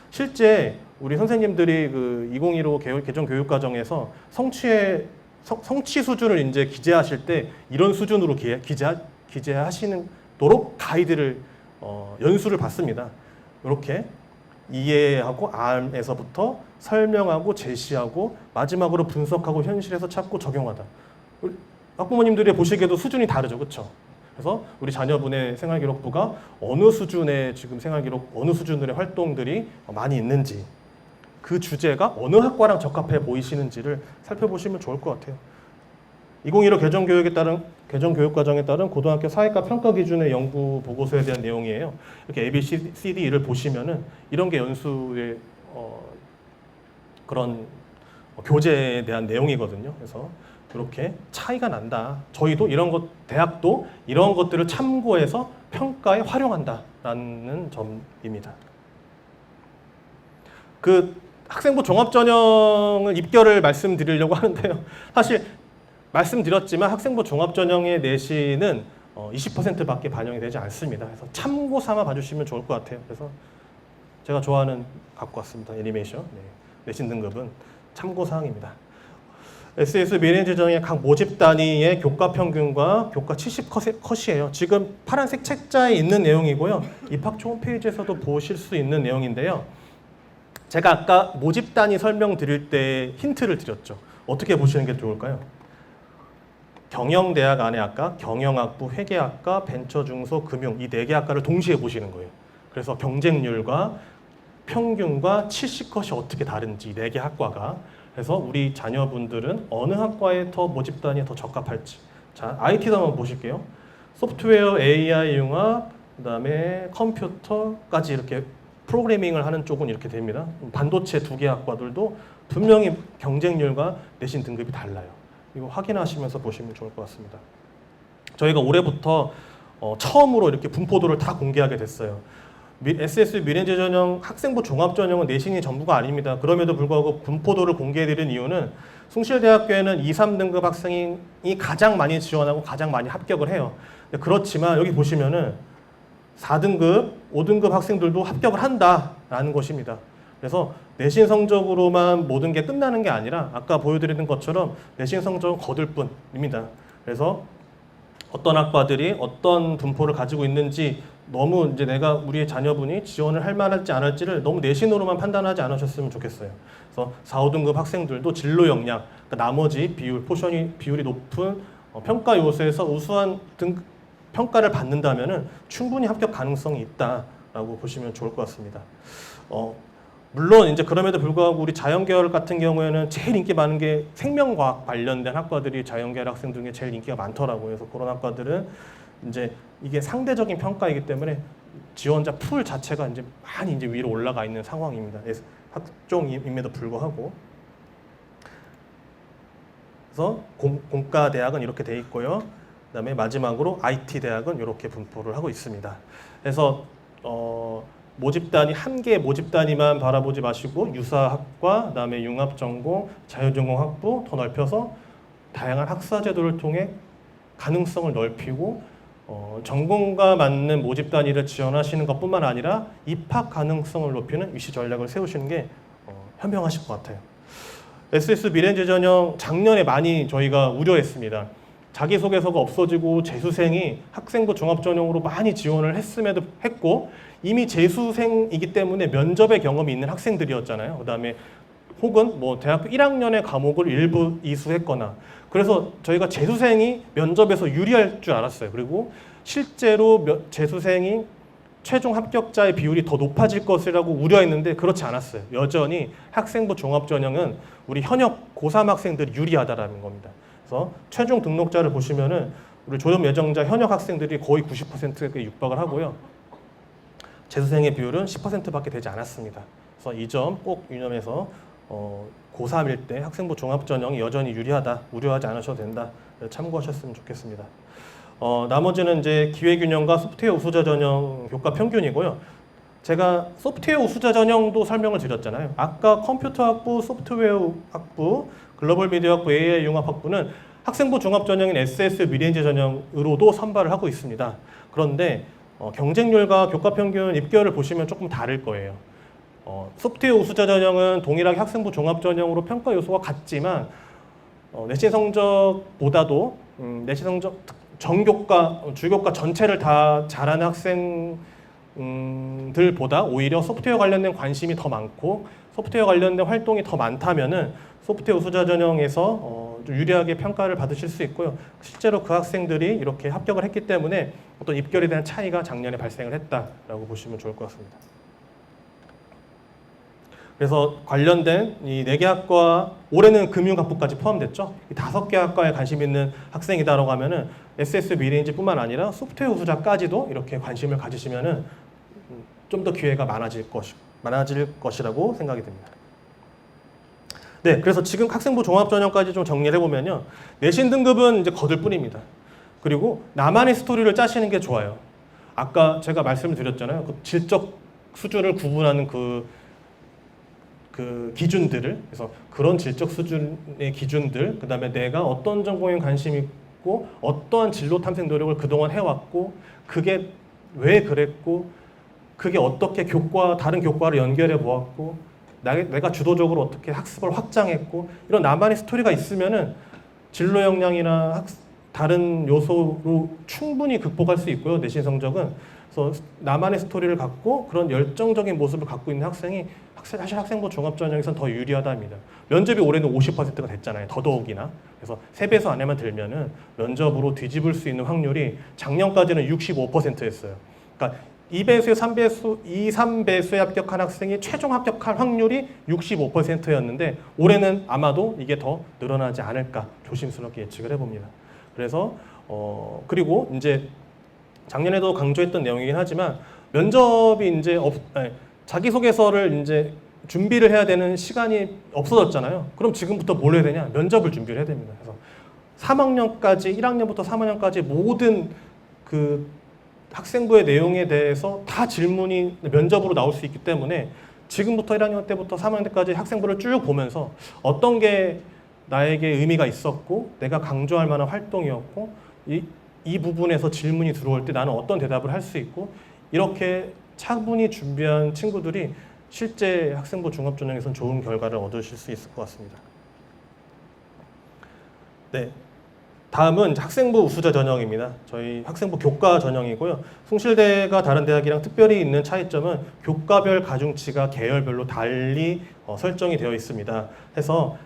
실제 우리 선생님들이 그 2015 개정 교육과정에서 성취 수준을 이제 기재하실 때 이런 수준으로 기재하시도록 가이드를 연수를 받습니다. 이렇게 이해하고 암에서부터 설명하고 제시하고 마지막으로 분석하고 현실에서 찾고 적용하다. 학부모님들이 보시기에도 수준이 다르죠, 그렇죠? 그래서 우리 자녀분의 생활기록부가 어느 수준의 어느 수준의 활동들이 많이 있는지, 그 주제가 어느 학과랑 적합해 보이시는지를 살펴보시면 좋을 것 같아요. 2015 개정교육과정에 따른 고등학교 사회과 평가 기준의 연구 보고서에 대한 내용이에요. 이렇게 A, B, C, D를 보시면은 이런 게 연수의 그런 교재에 대한 내용이거든요. 그래서 이렇게 차이가 난다. 저희도 이런 것, 대학도 이런 것들을 참고해서 평가에 활용한다라는 점입니다. 그 학생부 종합전형을 입결을 말씀드리려고 하는데요. 사실 말씀드렸지만 학생부 종합전형의 내신은 20%밖에 반영이 되지 않습니다. 그래서 참고 삼아 봐주시면 좋을 것 같아요. 그래서 제가 좋아하는 갖고 왔습니다. 애니메이션. 네. 내신 등급은 참고 사항입니다. SS 미래제정의 각 모집 단위의 교과 평균과 교과 70컷이에요. 지금 파란색 책자에 있는 내용이고요. 입학처 홈페이지에서도 보실 수 있는 내용인데요. 제가 아까 모집 단위 설명드릴 때 힌트를 드렸죠. 어떻게 보시는 게 좋을까요? 경영대학 안에 아까 경영학부, 회계학과, 벤처중소, 금융 이 4개 학과를 동시에 보시는 거예요. 그래서 경쟁률과 평균과 70컷이 어떻게 다른지 4개 학과가 그래서 우리 자녀분들은 어느 학과에 더 모집 단위에 더 적합할지 자, IT도 한번 보실게요. 소프트웨어, AI 융합, 그다음에 컴퓨터까지 이렇게 프로그래밍을 하는 쪽은 이렇게 됩니다. 반도체 2개 학과들도 분명히 경쟁률과 내신 등급이 달라요. 이거 확인하시면서 보시면 좋을 것 같습니다. 저희가 올해부터 처음으로 이렇게 분포도를 다 공개하게 됐어요. SS 미래제전형 학생부 종합전형은 내신이 전부가 아닙니다. 그럼에도 불구하고 분포도를 공개해드린 이유는 숭실대학교에는 2, 3등급 학생이 가장 많이 지원하고 가장 많이 합격을 해요. 그렇지만 여기 보시면은 4등급, 5등급 학생들도 합격을 한다라는 것입니다. 그래서 내신 성적으로만 모든 게 끝나는 게 아니라 아까 보여드리는 것처럼 내신 성적은 거둘 뿐입니다. 그래서 어떤 학과들이 어떤 분포를 가지고 있는지 너무 이제 내가 우리의 자녀분이 지원을 할 만할지 안 할지를 너무 내신으로만 판단하지 않으셨으면 좋겠어요. 그래서 4, 5등급 학생들도 진로 역량, 그러니까 나머지 비율이 높은 평가 요소에서 우수한 평가를 받는다면은 충분히 합격 가능성이 있다라고 보시면 좋을 것 같습니다. 물론 이제 그럼에도 불구하고 우리 자연계열 같은 경우에는 제일 인기 많은 게 생명과학 관련된 학과들이 자연계열 학생 중에 제일 인기가 많더라고요. 그래서 그런 학과들은 이제 이게 상대적인 평가이기 때문에 지원자 풀 자체가 이제 많이 이제 위로 올라가 있는 상황입니다. 학종임에도 불구하고. 그래서 공과 대학은 이렇게 돼 있고요. 그다음에 마지막으로 IT 대학은 이렇게 분포를 하고 있습니다. 그래서 모집 단위 한 개의 모집 단위만 바라보지 마시고 유사학과, 그다음에 융합전공, 자유전공학부 더 넓혀서 다양한 학사 제도를 통해 가능성을 넓히고 전공과 맞는 모집 단위를 지원하시는 것뿐만 아니라 입학 가능성을 높이는 위시 전략을 세우시는 게 현명하실 것 같아요. SS 미래제전형 작년에 많이 저희가 우려했습니다. 자기소개서가 없어지고 재수생이 학생부 종합전형으로 많이 지원을 했음에도 했고 이미 재수생이기 때문에 면접의 경험이 있는 학생들이었잖아요. 그다음에 혹은 뭐 대학교 1학년의 과목을 일부 이수했거나 그래서 저희가 재수생이 면접에서 유리할 줄 알았어요. 그리고 실제로 재수생이 최종 합격자의 비율이 더 높아질 것이라고 우려했는데 그렇지 않았어요. 여전히 학생부 종합전형은 우리 현역 고3 학생들이 유리하다라는 겁니다. 그래서 최종 등록자를 보시면은 우리 졸업 예정자 현역 학생들이 거의 90%에 육박을 하고요. 재수생의 비율은 10%밖에 되지 않았습니다. 그래서 이 점 꼭 유념해서 고3일 때 학생부 종합전형이 여전히 유리하다, 우려하지 않으셔도 된다 참고하셨으면 좋겠습니다. 나머지는 이제 기회균형과 소프트웨어 우수자 전형 교과 평균이고요. 제가 소프트웨어 우수자 전형도 설명을 드렸잖아요. 아까 컴퓨터 학부, 소프트웨어 학부, 글로벌 미디어 학부, AI 융합 학부는 학생부 종합 전형인 SS 미래인재 전형으로도 선발을 하고 있습니다. 그런데 경쟁률과 교과 평균 입결을 보시면 조금 다를 거예요. 소프트웨어 우수자 전형은 동일하게 학생부 종합 전형으로 평가 요소가 같지만 내신 성적보다도 내신 성적 전교과 주교과 전체를 다 잘하는 학생들보다 오히려 소프트웨어 관련된 관심이 더 많고 소프트웨어 관련된 활동이 더 많다면은 소프트웨어 우수자 전형에서 좀 유리하게 평가를 받으실 수 있고요. 실제로 그 학생들이 이렇게 합격을 했기 때문에 어떤 입결에 대한 차이가 작년에 발생을 했다라고 보시면 좋을 것 같습니다. 그래서 관련된 이 4개 학과, 올해는 금융학부까지 포함됐죠. 이 5개 학과에 관심 있는 학생이다라고 하면은 SS 미래인지뿐만 아니라 소프트웨어 우수자까지도 이렇게 관심을 가지시면은 좀 더 기회가 많아질 것이라고 생각이 듭니다. 네, 그래서 지금 학생부 종합전형까지 좀 정리를 해보면요. 내신 등급은 이제 거들 뿐입니다. 그리고 나만의 스토리를 짜시는 게 좋아요. 아까 제가 말씀을 드렸잖아요. 그 질적 수준을 구분하는 그 기준들을, 그래서 그런 질적 수준의 기준들, 그 다음에 내가 어떤 전공에 관심 있고 어떠한 진로 탐색 노력을 그동안 해왔고 그게 왜 그랬고 그게 어떻게 다른 교과를 연결해 보았고 내가 주도적으로 어떻게 학습을 확장했고 이런 나만의 스토리가 있으면은 진로 역량이나 다른 요소로 충분히 극복할 수 있고요. 내신 성적은. 그래서 나만의 스토리를 갖고 그런 열정적인 모습을 갖고 있는 학생이 사실 학생부 종합전형에서는 더 유리하답니다. 면접이 올해는 50%가 됐잖아요. 더더욱이나. 그래서 3배수 안에만 들면은 면접으로 뒤집을 수 있는 확률이 작년까지는 65%였어요. 그러니까 2배수, 3배수, 2, 3배수에 합격한 학생이 최종 합격할 확률이 65%였는데 올해는 아마도 이게 더 늘어나지 않을까 조심스럽게 예측을 해봅니다. 그래서 그리고 이제 작년에도 강조했던 내용이긴 하지만 면접이 이제 자기소개서를 이제 준비를 해야 되는 시간이 없어졌잖아요. 그럼 지금부터 뭘 해야 되냐? 면접을 준비를 해야 됩니다. 그래서 3학년까지 1학년부터 3학년까지 모든 그 학생부의 내용에 대해서 다 질문이 면접으로 나올 수 있기 때문에 지금부터 1학년 때부터 3학년 때까지 학생부를 쭉 보면서 어떤 게 나에게 의미가 있었고 내가 강조할 만한 활동이었고 이 부분에서 질문이 들어올 때 나는 어떤 대답을 할 수 있고 이렇게 차분히 준비한 친구들이 실제 학생부 종합전형에서는 좋은 결과를 얻으실 수 있을 것 같습니다. 네, 다음은 학생부 우수자 전형입니다. 저희 학생부 교과 전형이고요. 숭실대가 다른 대학이랑 특별히 있는 차이점은 교과별 가중치가 계열별로 달리 설정이 되어 있습니다. 해서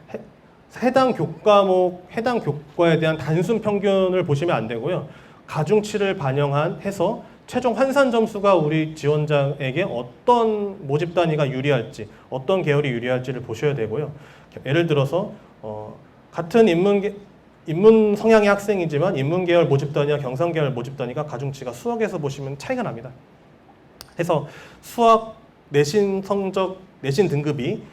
해당 교과목, 해당 교과에 대한 단순 평균을 보시면 안 되고요. 가중치를 반영한 해서 최종 환산 점수가 우리 지원자에게 어떤 모집 단위가 유리할지, 어떤 계열이 유리할지를 보셔야 되고요. 예를 들어서 같은 인문 성향의 학생이지만 인문 계열 모집 단위와 경상 계열 모집 단위가 가중치가 수학에서 보시면 차이가 납니다. 해서 수학 내신 성적, 내신 등급이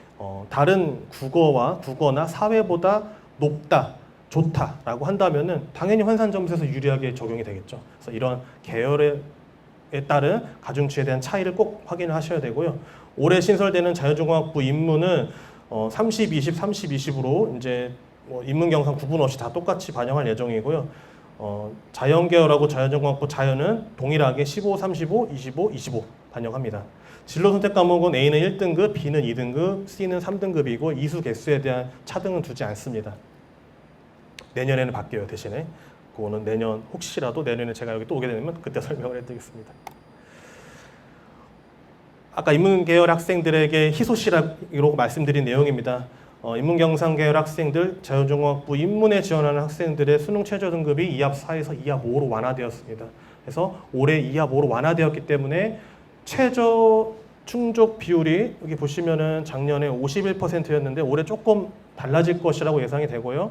다른 국어나 사회보다 높다, 좋다라고 한다면은 당연히 환산 점수에서 유리하게 적용이 되겠죠. 그래서 이런 계열에 따른 가중치에 대한 차이를 꼭 확인을 하셔야 되고요. 올해 신설되는 자연중공학부 인문은 30, 20, 30, 20으로 이제 인문 경상 구분 없이 다 똑같이 반영할 예정이고요. 자연계열하고 자연전공학부 자연은 동일하게 15, 35, 25, 25 반영합니다. 진로 선택 과목은 A는 1등급, B는 2등급, C는 3등급이고 이수 개수에 대한 차등은 두지 않습니다. 내년에는 바뀌어요. 대신에 그거는 내년 혹시라도 내년에 제가 여기 또 오게 되면 그때 설명을 해드리겠습니다. 아까 인문계열 학생들에게 희소식이라고 말씀드린 내용입니다. 인문경상 계열 학생들, 자연종합부 인문에 지원하는 학생들의 수능 최저 등급이 2합 4에서 2합 5로 완화되었습니다. 그래서 올해 2합 5로 완화되었기 때문에 최저 충족 비율이 여기 보시면은 작년에 51%였는데 올해 조금 달라질 것이라고 예상이 되고요.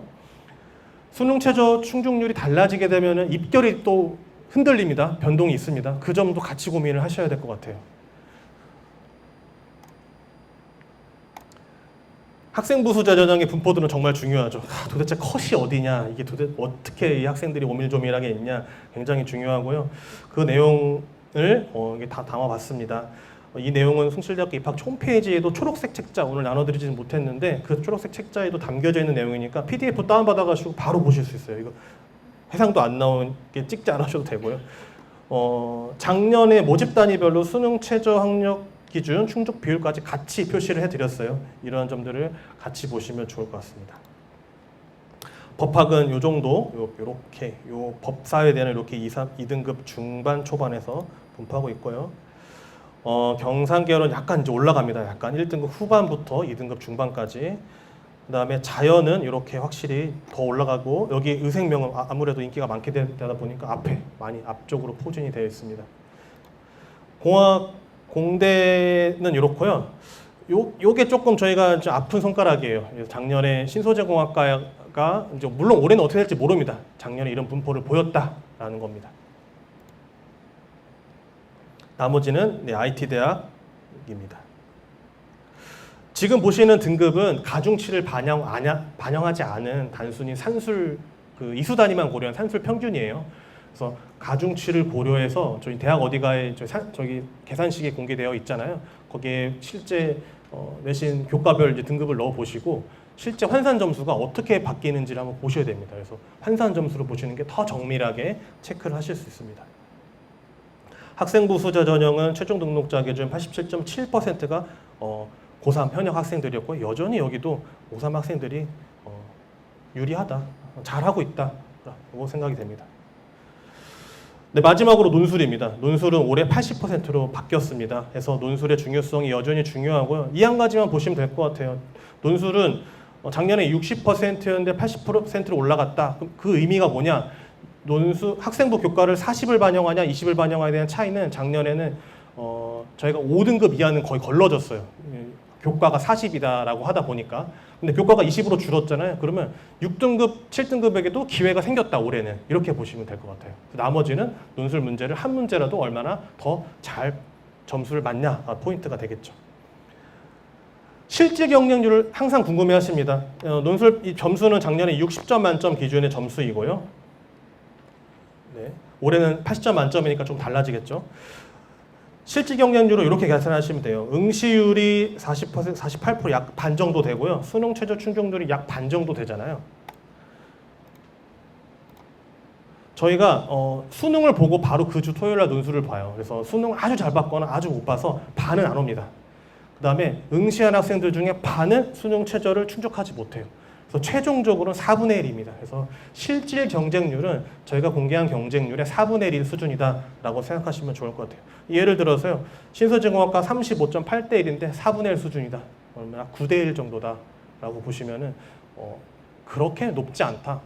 수능 최저 충족률이 달라지게 되면은 입결이 또 흔들립니다. 변동이 있습니다. 그 점도 같이 고민을 하셔야 될 것 같아요. 학생부 수자 전형의 분포들은 정말 중요하죠. 도대체 컷이 어디냐, 이게 도대체 어떻게 이 학생들이 오밀조밀하게 있냐 굉장히 중요하고요. 그 내용을 이게 다 담아봤습니다. 이 내용은 숭실대학교 입학 홈페이지에도 초록색 책자 오늘 나눠드리지는 못했는데 그 초록색 책자에도 담겨져 있는 내용이니까 PDF 다운받아가지고 바로 보실 수 있어요. 이거 해상도 안 나오게 찍지 않으셔도 되고요. 작년에 모집 단위별로 수능 최저 학력 기준 충족 비율까지 같이 표시를 해드렸어요. 이러한 점들을 같이 보시면 좋을 것 같습니다. 법학은 요 정도, 요렇게 법사회대는 이렇게 2등급 중반 초반에서 분포하고 있고요. 경상계열은 약간 이제 올라갑니다. 약간 1등급 후반부터 2등급 중반까지. 그 다음에 자연은 이렇게 확실히 더 올라가고 여기 의생명은 아무래도 인기가 많게 되다 보니까 앞에 많이 앞쪽으로 포진이 되어 있습니다. 공대는 이렇고요. 요게 조금 저희가 좀 아픈 손가락이에요. 그래서 작년에 신소재공학과가 이제 물론 올해는 어떻게 될지 모릅니다. 작년에 이런 분포를 보였다라는 겁니다. 나머지는 IT 대학입니다. 지금 보시는 등급은 가중치를 반영하지 않은 단순히 산술 그 이수 단위만 고려한 산술 평균이에요. 그래서 가중치를 고려해서 저희 대학 어디가에 저기 계산식이 공개되어 있잖아요. 거기에 실제 내신 교과별 이제 등급을 넣어 보시고 실제 환산 점수가 어떻게 바뀌는지를 한번 보셔야 됩니다. 그래서 환산 점수를 보시는 게 더 정밀하게 체크를 하실 수 있습니다. 학생부 수저 전형은 최종 등록자 기준 87.7%가 고3 현역 학생들이었고 여전히 여기도 고3 학생들이 유리하다, 잘하고 있다라고 생각이 됩니다. 네, 마지막으로 논술입니다. 논술은 올해 80%로 바뀌었습니다. 그래서 논술의 중요성이 여전히 중요하고요. 이 한 가지만 보시면 될 것 같아요. 논술은 작년에 60%였는데 80%로 올라갔다. 그 의미가 뭐냐? 논술 학생부 교과를 40을 반영하냐 20을 반영하냐에 대한 차이는 작년에는 저희가 5등급 이하는 거의 걸러졌어요. 교과가 40이다라고 하다 보니까. 근데 교과가 20으로 줄었잖아요. 그러면 6등급, 7등급에게도 기회가 생겼다 올해는. 이렇게 보시면 될 것 같아요. 나머지는 논술 문제를 한 문제라도 얼마나 더 잘 점수를 맞냐 포인트가 되겠죠. 실질 경쟁률을 항상 궁금해 하십니다. 논술 이 점수는 작년에 60점 만점 기준의 점수이고요. 네, 올해는 80점 만점이니까 좀 달라지겠죠. 실질 경쟁률을 이렇게 계산하시면 돼요. 응시율이 40%, 48% 약 반 정도 되고요. 수능 최저 충족률이 약 반 정도 되잖아요. 저희가 수능을 보고 바로 그 주 토요일 날 논술을 봐요. 그래서 수능 아주 잘 봤거나 아주 못 봐서 반은 안 옵니다. 그 다음에 응시한 학생들 중에 반은 수능 최저를 충족하지 못해요. 그래서 최종적으로는 4분의 1입니다. 그래서 실질 경쟁률은 저희가 공개한 경쟁률의 4분의 1 수준이다라고 생각하시면 좋을 것 같아요. 예를 들어서요. 신소재공학과 35.8대 1인데 4분의 1 수준이다. 얼마나 9대 1 정도다라고 보시면은 그렇게 높지 않다.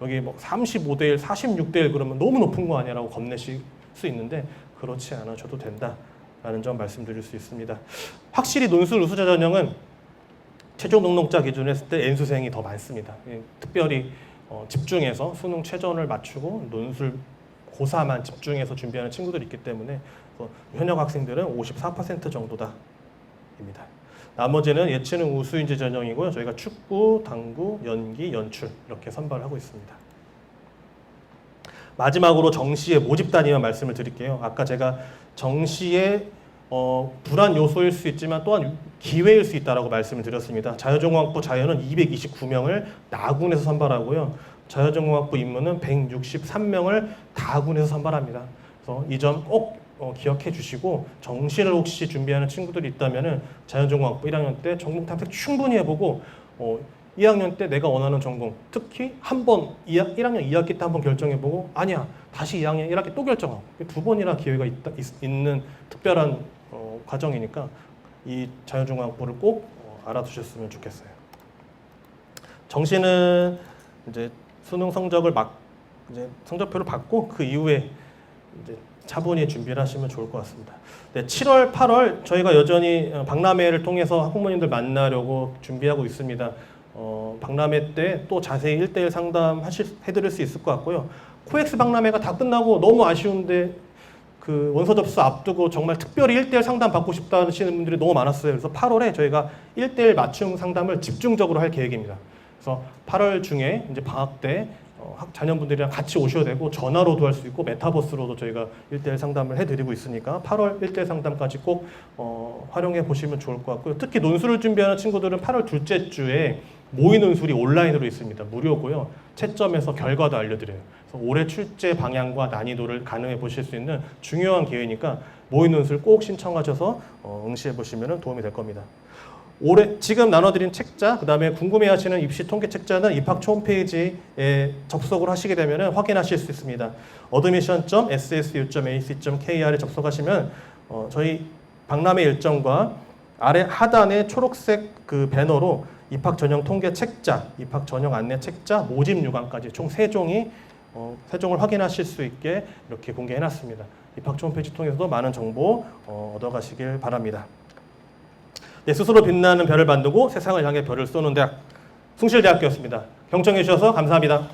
여기 뭐 35대 1, 46대 1 그러면 너무 높은 거 아니야라고 겁내실 수 있는데 그렇지 않아셔도 된다라는 점 말씀드릴 수 있습니다. 확실히 논술 우수자 전형은 최종 등록자 기준으로 했을 때 N수생이 더 많습니다. 특별히 집중해서 수능 최전을 맞추고 논술 고사만 집중해서 준비하는 친구들이 있기 때문에 현역 학생들은 54% 정도다입니다. 나머지는 예체능 우수인재 전형이고요. 저희가 축구, 당구, 연기, 연출 이렇게 선발하고 있습니다. 마지막으로 정시의 모집 단위만 말씀을 드릴게요. 아까 제가 정시의 불안 요소일 수 있지만 또한 기회일 수 있다라고 말씀을 드렸습니다. 자유전공학부 자유는 229명을 나군에서 선발하고요. 자유전공학부 인문은 163명을 다군에서 선발합니다. 그래서 이 점 꼭 기억해 주시고 정시를 혹시 준비하는 친구들이 있다면 자유전공학부 1학년 때 전공 탐색 충분히 해보고 2학년 때 내가 원하는 전공 특히 한번 1학년 2학기 때 한번 결정해보고 아니야 다시 2학년 1학기 또 결정하고 두 번이나 기회가 있는 특별한 과정이니까 이 자유전공학부를 꼭 알아두셨으면 좋겠어요. 정시는 이제 수능 성적을 이제 성적표를 받고 그 이후에 이제 차분히 준비를 하시면 좋을 것 같습니다. 네, 7월, 8월 저희가 여전히 박람회를 통해서 학부모님들 만나려고 준비하고 있습니다. 박람회 때 또 자세히 1대1 상담 해드릴 수 있을 것 같고요. 코엑스 박람회가 다 끝나고 너무 아쉬운데 그 원서 접수 앞두고 정말 특별히 1대1 상담 받고 싶다 하시는 분들이 너무 많았어요. 그래서 8월에 저희가 1대1 맞춤 상담을 집중적으로 할 계획입니다. 그래서 8월 중에 이제 방학 때 자녀분들이랑 같이 오셔도 되고 전화로도 할 수 있고 메타버스로도 저희가 1대1 상담을 해드리고 있으니까 8월 1대1 상담까지 꼭 활용해 보시면 좋을 것 같고요. 특히 논술을 준비하는 친구들은 8월 둘째 주에 모의 논술이 온라인으로 있습니다. 무료고요. 채점에서 결과도 알려드려요. 그래서 올해 출제 방향과 난이도를 가늠해 보실 수 있는 중요한 기회니까 모의 논술 꼭 신청하셔서 응시해 보시면 도움이 될 겁니다. 올해 지금 나눠드린 책자, 그 다음에 궁금해하시는 입시 통계 책자는 입학처 홈페이지에 접속을 하시게 되면 확인하실 수 있습니다. admission.ssu.ac.kr에 접속하시면 저희 박람회 일정과 아래 하단에 초록색 그 배너로 입학 전형 통계 책자, 입학 전형 안내 책자, 모집 유관까지 총 3종을 확인하실 수 있게 이렇게 공개해놨습니다. 입학처 홈페이지 통해서도 많은 정보 얻어가시길 바랍니다. 스스로 빛나는 별을 만들고 세상을 향해 별을 쏘는 대학 숭실대학교였습니다. 경청해 주셔서 감사합니다.